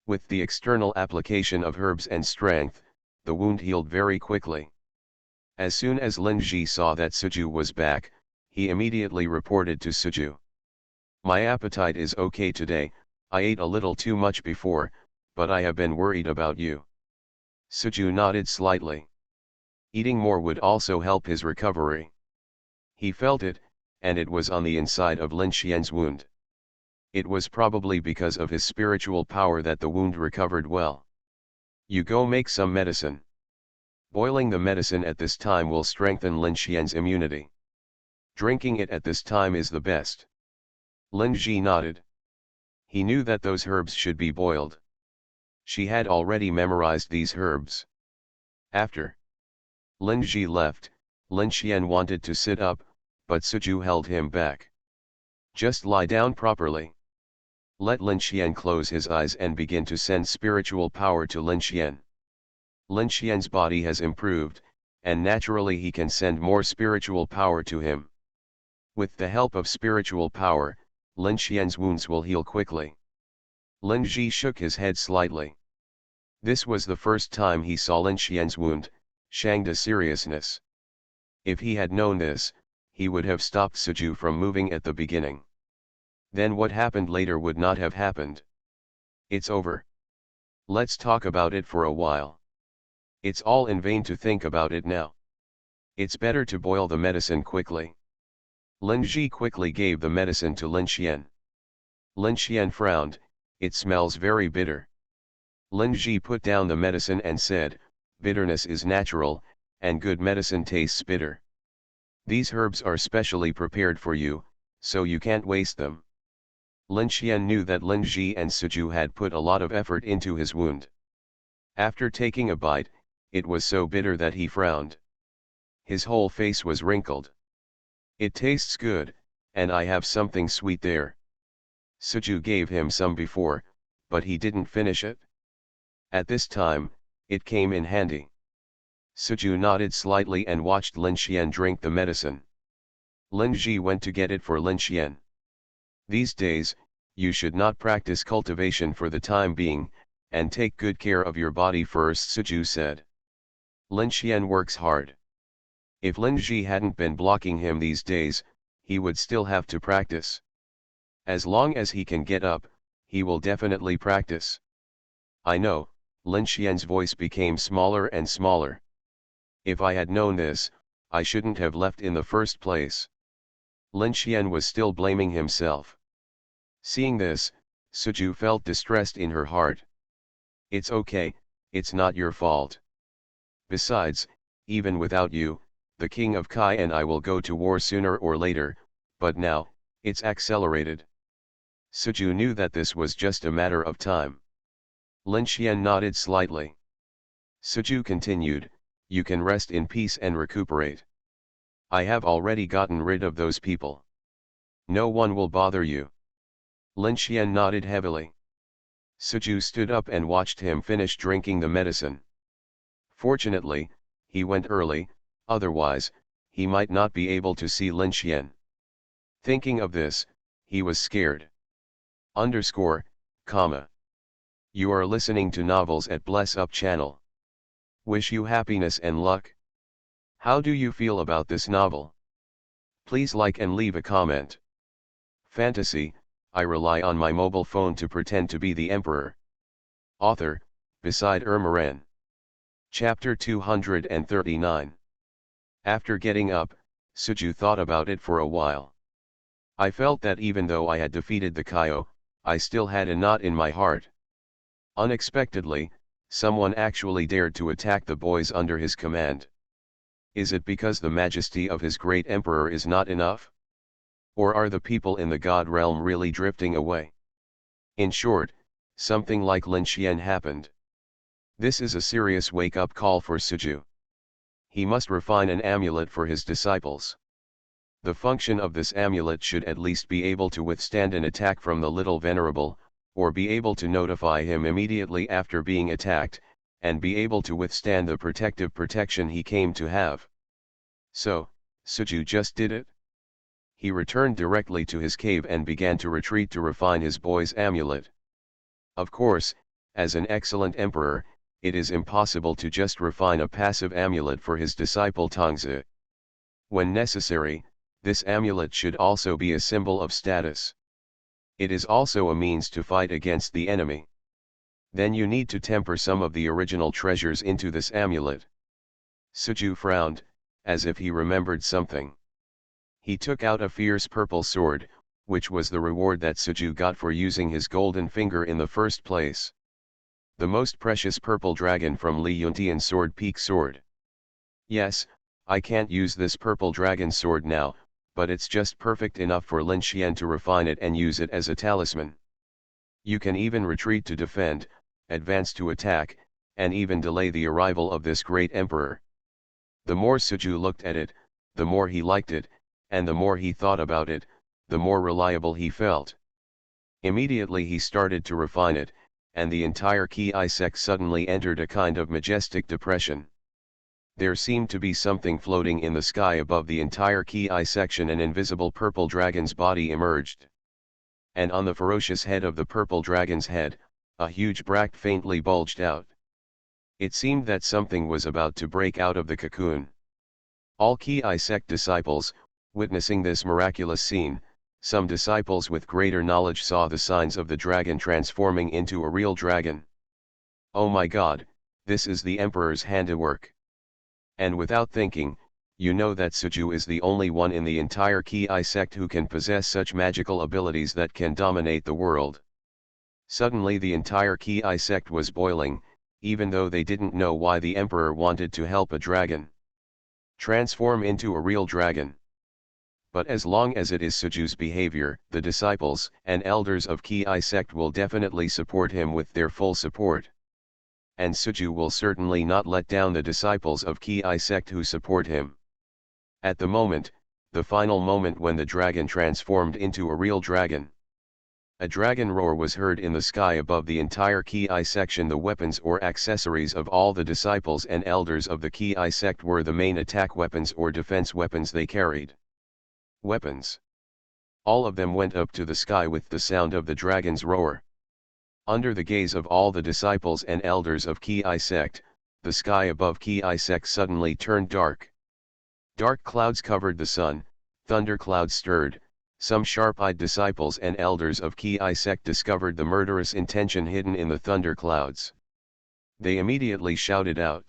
With the external application of herbs and strength, the wound healed very quickly. As soon as Lin Ji saw that Suju was back, he immediately reported to Suju. My appetite is okay today, I ate a little too much before, but I have been worried about you. Suju nodded slightly. Eating more would also help his recovery. He felt it, and it was on the inside of Lin Xian's wound. It was probably because of his spiritual power that the wound recovered well. You go make some medicine. Boiling the medicine at this time will strengthen Lin Xian's immunity. Drinking it at this time is the best. Lin Ji nodded. He knew that those herbs should be boiled. She had already memorized these herbs. After Lin Ji left, Lin Xian wanted to sit up, but Suju held him back. Just lie down properly. Let Lin Xian close his eyes and begin to send spiritual power to Lin Xian. Lin Xian's body has improved, and naturally he can send more spiritual power to him. With the help of spiritual power, Lin Xian's wounds will heal quickly. Lin Ji shook his head slightly. This was the first time he saw Lin Xian's wound, Shangda's seriousness. If he had known this, he would have stopped Suju from moving at the beginning. Then what happened later would not have happened. It's over. Let's talk about it for a while. It's all in vain to think about it now. It's better to boil the medicine quickly. Lin Ji quickly gave the medicine to Lin Xian. Lin Xian frowned, it smells very bitter. Lin Ji put down the medicine and said, bitterness is natural, and good medicine tastes bitter. These herbs are specially prepared for you, so you can't waste them. Lin Xian knew that Lin Ji and Suju had put a lot of effort into his wound. After taking a bite, it was so bitter that he frowned. His whole face was wrinkled. It tastes good, and I have something sweet there. Suju gave him some before, but he didn't finish it. At this time, it came in handy. Suju nodded slightly and watched Lin Xian drink the medicine. Lin Ji went to get it for Lin Xian. These days, you should not practice cultivation for the time being, and take good care of your body first, Suju said. Lin Xian works hard. If Lin Ji hadn't been blocking him these days, he would still have to practice. As long as he can get up, he will definitely practice. I know, Lin Xian's voice became smaller and smaller. If I had known this, I shouldn't have left in the first place. Lin Xian was still blaming himself. Seeing this, Suju felt distressed in her heart. It's okay, it's not your fault. Besides, even without you, the king of Kai and I will go to war sooner or later, but now, it's accelerated. Suju knew that this was just a matter of time. Lin Xian nodded slightly. Suju continued, you can rest in peace and recuperate. I have already gotten rid of those people. No one will bother you. Lin Xian nodded heavily. Suju stood up and watched him finish drinking the medicine. Fortunately, he went early, otherwise, he might not be able to see Lin Xian. Thinking of this, he was scared. You are listening to Novels at Bless Up channel. Wish you happiness and luck. How do you feel about this novel? Please like and leave a comment. Fantasy, I rely on my mobile phone to pretend to be the emperor. Author, beside Ermaren. Chapter 239. After getting up, Suju thought about it for a while. I felt that even though I had defeated the Kaio, I still had a knot in my heart. Unexpectedly, someone actually dared to attack the boys under his command. Is it because the majesty of his great emperor is not enough? Or are the people in the god realm really drifting away? In short, something like Lin Xian happened. This is a serious wake-up call for Suju. He must refine an amulet for his disciples. The function of this amulet should at least be able to withstand an attack from the little venerable, or be able to notify him immediately after being attacked, and be able to withstand the protective protection he came to have. So, Suju just did it. He returned directly to his cave and began to retreat to refine his boy's amulet. Of course, as an excellent emperor, it is impossible to just refine a passive amulet for his disciple Tongzi. When necessary, this amulet should also be a symbol of status. It is also a means to fight against the enemy. Then you need to temper some of the original treasures into this amulet. Suju frowned, as if he remembered something. He took out a fierce purple sword, which was the reward that Suju got for using his golden finger in the first place. The most precious purple dragon from Li Yuntian's sword peak sword. Yes, I can't use this purple dragon sword now, but it's just perfect enough for Lin Xian to refine it and use it as a talisman. You can even retreat to defend, advance to attack, and even delay the arrival of this great emperor. The more Suju looked at it, the more he liked it, and the more he thought about it, the more reliable he felt. Immediately he started to refine it, and the entire Ki sect suddenly entered a kind of majestic depression. There seemed to be something floating in the sky above the entire Ki section. An invisible purple dragon's body emerged. And on the ferocious head of the purple dragon's head, a huge bract faintly bulged out. It seemed that something was about to break out of the cocoon. All Ki sect disciples, witnessing this miraculous scene, some disciples with greater knowledge saw the signs of the dragon transforming into a real dragon. Oh my God, this is the emperor's handiwork. And without thinking, you know that Suju is the only one in the entire Ki sect who can possess such magical abilities that can dominate the world. Suddenly the entire Ki sect was boiling, even though they didn't know why the emperor wanted to help a dragon transform into a real dragon. But as long as it is Suju's behavior, the disciples and elders of Ki sect will definitely support him with their full support. And Suju will certainly not let down the disciples of Ki sect who support him. At the moment, the final moment when the dragon transformed into a real dragon, a dragon roar was heard in the sky above the entire Ki section. The weapons or accessories of all the disciples and elders of the Ki sect were the main attack weapons or defense weapons they carried. Weapons. All of them went up to the sky with the sound of the dragon's roar. Under the gaze of all the disciples and elders of Ki sect, the sky above Ki sect suddenly turned dark. Dark clouds covered the sun, thunder clouds stirred. Some sharp-eyed disciples and elders of Ki sect discovered the murderous intention hidden in the thunder clouds. They immediately shouted out,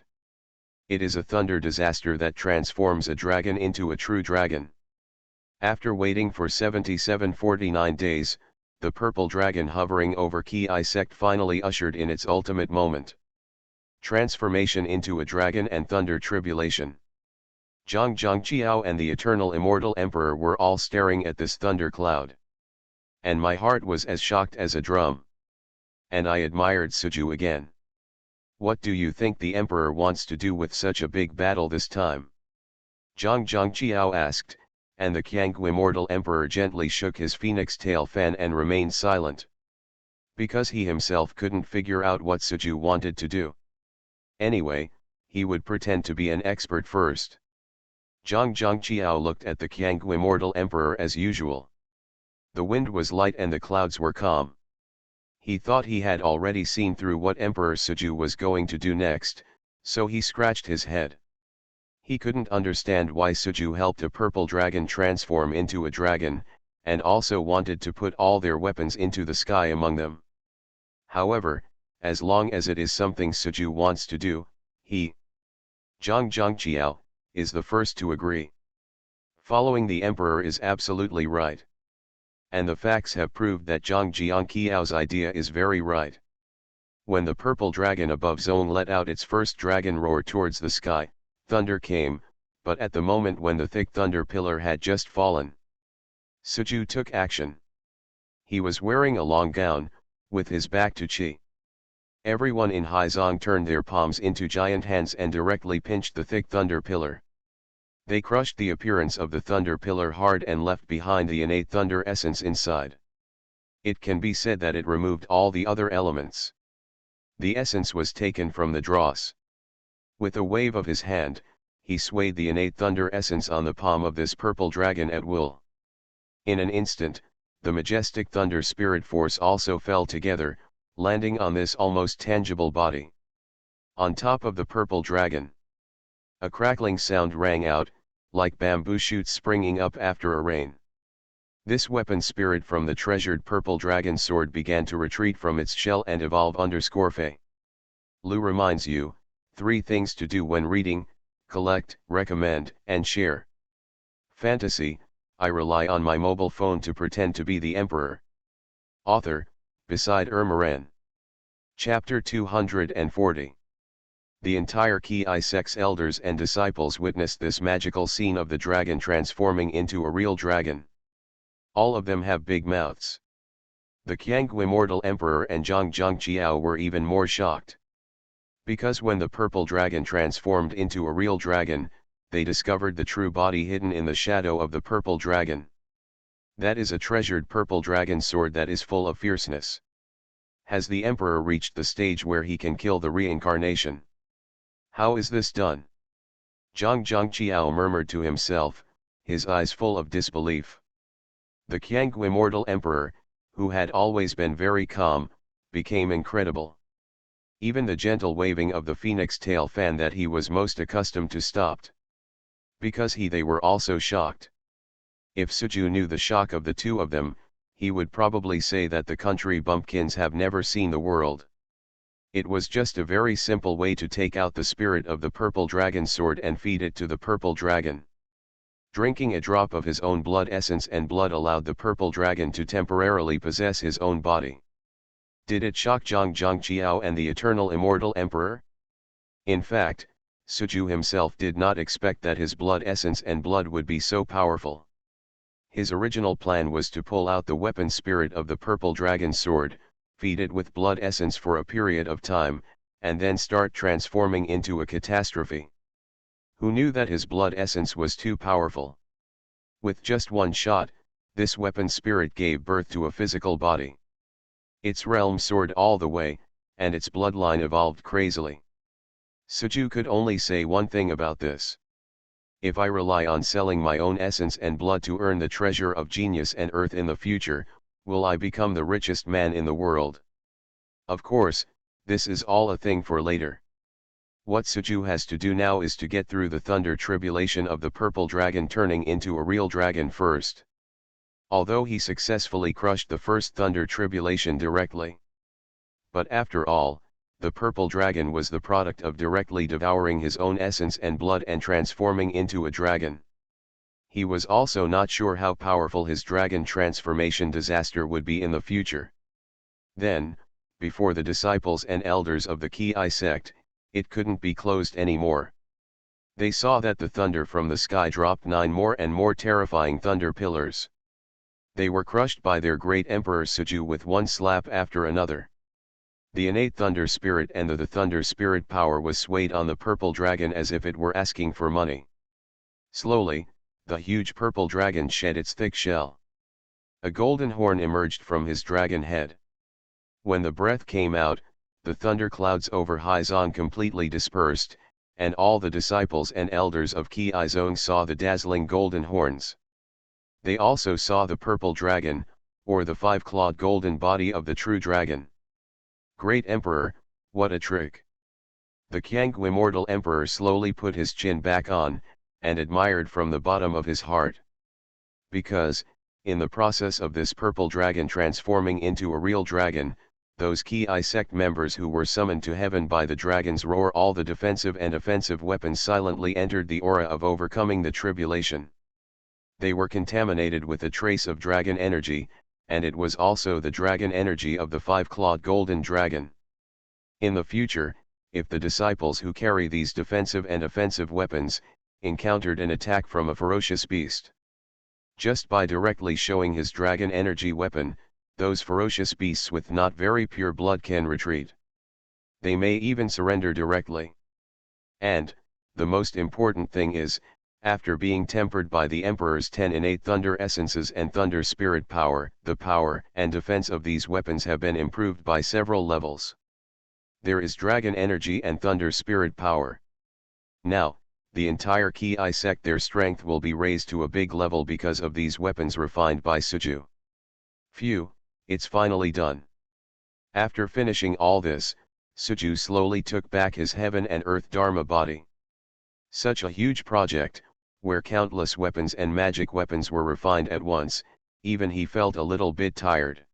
"It is a thunder disaster that transforms a dragon into a true dragon." After waiting for 7749 days, the purple dragon hovering over Ki sect finally ushered in its ultimate moment. Transformation into a dragon and thunder tribulation. Zhang Zhangqiao and the eternal immortal emperor were all staring at this thunder cloud. And my heart was as shocked as a drum. And I admired Suju again. What do you think the emperor wants to do with such a big battle this time? Zhang Zhangqiao asked, and the Kangui immortal emperor gently shook his phoenix tail fan and remained silent. Because he himself couldn't figure out what Suju wanted to do. Anyway, he would pretend to be an expert first. Zhang Zhangqiao looked at the Kangui immortal emperor as usual. The wind was light and the clouds were calm. He thought he had already seen through what Emperor Suju was going to do next, so he scratched his head. He couldn't understand why Suju helped a purple dragon transform into a dragon, and also wanted to put all their weapons into the sky among them. However, as long as it is something Suju wants to do, he, Zhang Zhangqiao, is the first to agree. Following the emperor is absolutely right. And the facts have proved that Zhang Jiangqiao's idea is very right. When the purple dragon above Zhong let out its first dragon roar towards the sky, thunder came, but at the moment when the thick thunder pillar had just fallen, Suju took action. He was wearing a long gown, with his back to Qi. Everyone in Haizong turned their palms into giant hands and directly pinched the thick thunder pillar. They crushed the appearance of the thunder pillar hard and left behind the innate thunder essence inside. It can be said that it removed all the other elements. The essence was taken from the dross. With a wave of his hand, he swayed the innate thunder essence on the palm of this purple dragon at will. In an instant, the majestic thunder spirit force also fell together, landing on this almost tangible body. On top of the purple dragon, a crackling sound rang out, like bamboo shoots springing up after a rain. This weapon spirit from the treasured purple dragon sword began to retreat from its shell and evolve _Fei. Lu reminds you, 3 things to do when reading, collect, recommend, and share. Fantasy, I rely on my mobile phone to pretend to be the emperor. Author, beside Ermaran. Chapter 240. The entire Ki sect's elders and disciples witnessed this magical scene of the dragon transforming into a real dragon. All of them have big mouths. The Qianggu immortal emperor and Zhang Zhangqiao were even more shocked. Because when the purple dragon transformed into a real dragon, they discovered the true body hidden in the shadow of the purple dragon. That is a treasured purple dragon sword that is full of fierceness. Has the emperor reached the stage where he can kill the reincarnation? How is this done? Zhang Zhangqiao murmured to himself, his eyes full of disbelief. The Qianggu immortal emperor, who had always been very calm, became incredible. Even the gentle waving of the phoenix tail fan that he was most accustomed to stopped. Because they were also shocked. If Suju knew the shock of the two of them, he would probably say that the country bumpkins have never seen the world. It was just a very simple way to take out the spirit of the purple dragon sword and feed it to the purple dragon. Drinking a drop of his own blood essence and blood allowed the purple dragon to temporarily possess his own body. Did it shock Zhang Zhangqiao and the eternal immortal emperor? In fact, Suju himself did not expect that his blood essence and blood would be so powerful. His original plan was to pull out the weapon spirit of the purple dragon sword, feed it with blood essence for a period of time, and then start transforming into a catastrophe. Who knew that his blood essence was too powerful? With just one shot, this weapon spirit gave birth to a physical body. Its realm soared all the way, and its bloodline evolved crazily. Suju could only say one thing about this. If I rely on selling my own essence and blood to earn the treasure of genius and earth in the future, will I become the richest man in the world? Of course, this is all a thing for later. What Suju has to do now is to get through the thunder tribulation of the purple dragon turning into a real dragon first. Although he successfully crushed the first thunder tribulation directly. But after all, the purple dragon was the product of directly devouring his own essence and blood and transforming into a dragon. He was also not sure how powerful his dragon transformation disaster would be in the future. Then, before the disciples and elders of the Ki sect, it couldn't be closed anymore. They saw that the thunder from the sky dropped 9 more and more terrifying thunder pillars. They were crushed by their great emperor Suju with one slap after another. The innate thunder spirit and the thunder spirit power was swayed on the purple dragon as if it were asking for money. Slowly, the huge purple dragon shed its thick shell. A golden horn emerged from his dragon head. When the breath came out, the thunder clouds over Haizong completely dispersed, and all the disciples and elders of Ki Zong saw the dazzling golden horns. They also saw the purple dragon, or the 5-clawed golden body of the true dragon. Great Emperor, what a trick! The Qianggu immortal emperor slowly put his chin back on, and admired from the bottom of his heart. Because, In the process of this purple dragon transforming into a real dragon, those Ki sect members who were summoned to heaven by the dragon's roar, all the defensive and offensive weapons silently entered the aura of overcoming the tribulation. They were contaminated with a trace of dragon energy, and it was also the dragon energy of the five-clawed golden dragon. In the future, if the disciples who carry these defensive and offensive weapons, encountered an attack from a ferocious beast, just by directly showing his dragon energy weapon, those ferocious beasts with not very pure blood can retreat. They may even surrender directly. And, the most important thing is, after being tempered by the Emperor's 10 innate thunder essences and thunder spirit power, the power and defense of these weapons have been improved by several levels. There is dragon energy and thunder spirit power. Now, the entire Ki sect, their strength will be raised to a big level because of these weapons refined by Suju. Phew, it's finally done. After finishing all this, Suju slowly took back his heaven and earth Dharma body. Such a huge project, where countless weapons and magic weapons were refined at once, even he felt a little bit tired.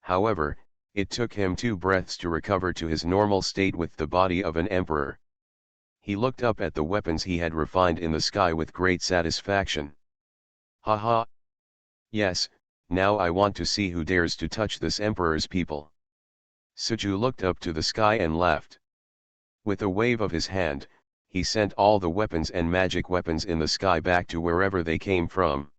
However, it took him 2 breaths to recover to his normal state with the body of an emperor. He looked up at the weapons he had refined in the sky with great satisfaction. Haha! Yes, now I want to see who dares to touch this emperor's people. Suju looked up to the sky and laughed. With a wave of his hand, he sent all the weapons and magic weapons in the sky back to wherever they came from.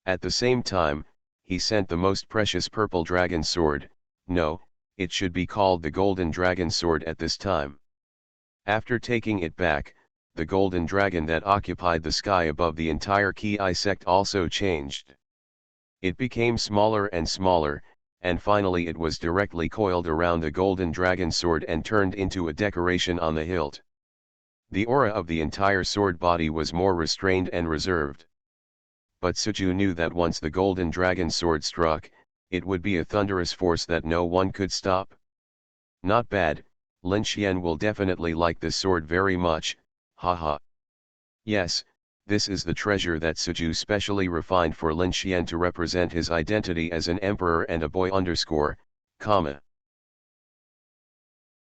At the same time, he sent the most precious purple dragon sword, no, it should be called the golden dragon sword at this time. After taking it back, the golden dragon that occupied the sky above the entire Ki sect also changed. It became smaller and smaller, and finally it was directly coiled around the golden dragon sword and turned into a decoration on the hilt. The aura of the entire sword body was more restrained and reserved. But Suju knew that once the golden dragon sword struck, it would be a thunderous force that no one could stop. Not bad, Lin Xian will definitely like this sword very much, haha. Yes, this is the treasure that Suju specially refined for Lin Xian to represent his identity as an emperor and a boy underscore, comma.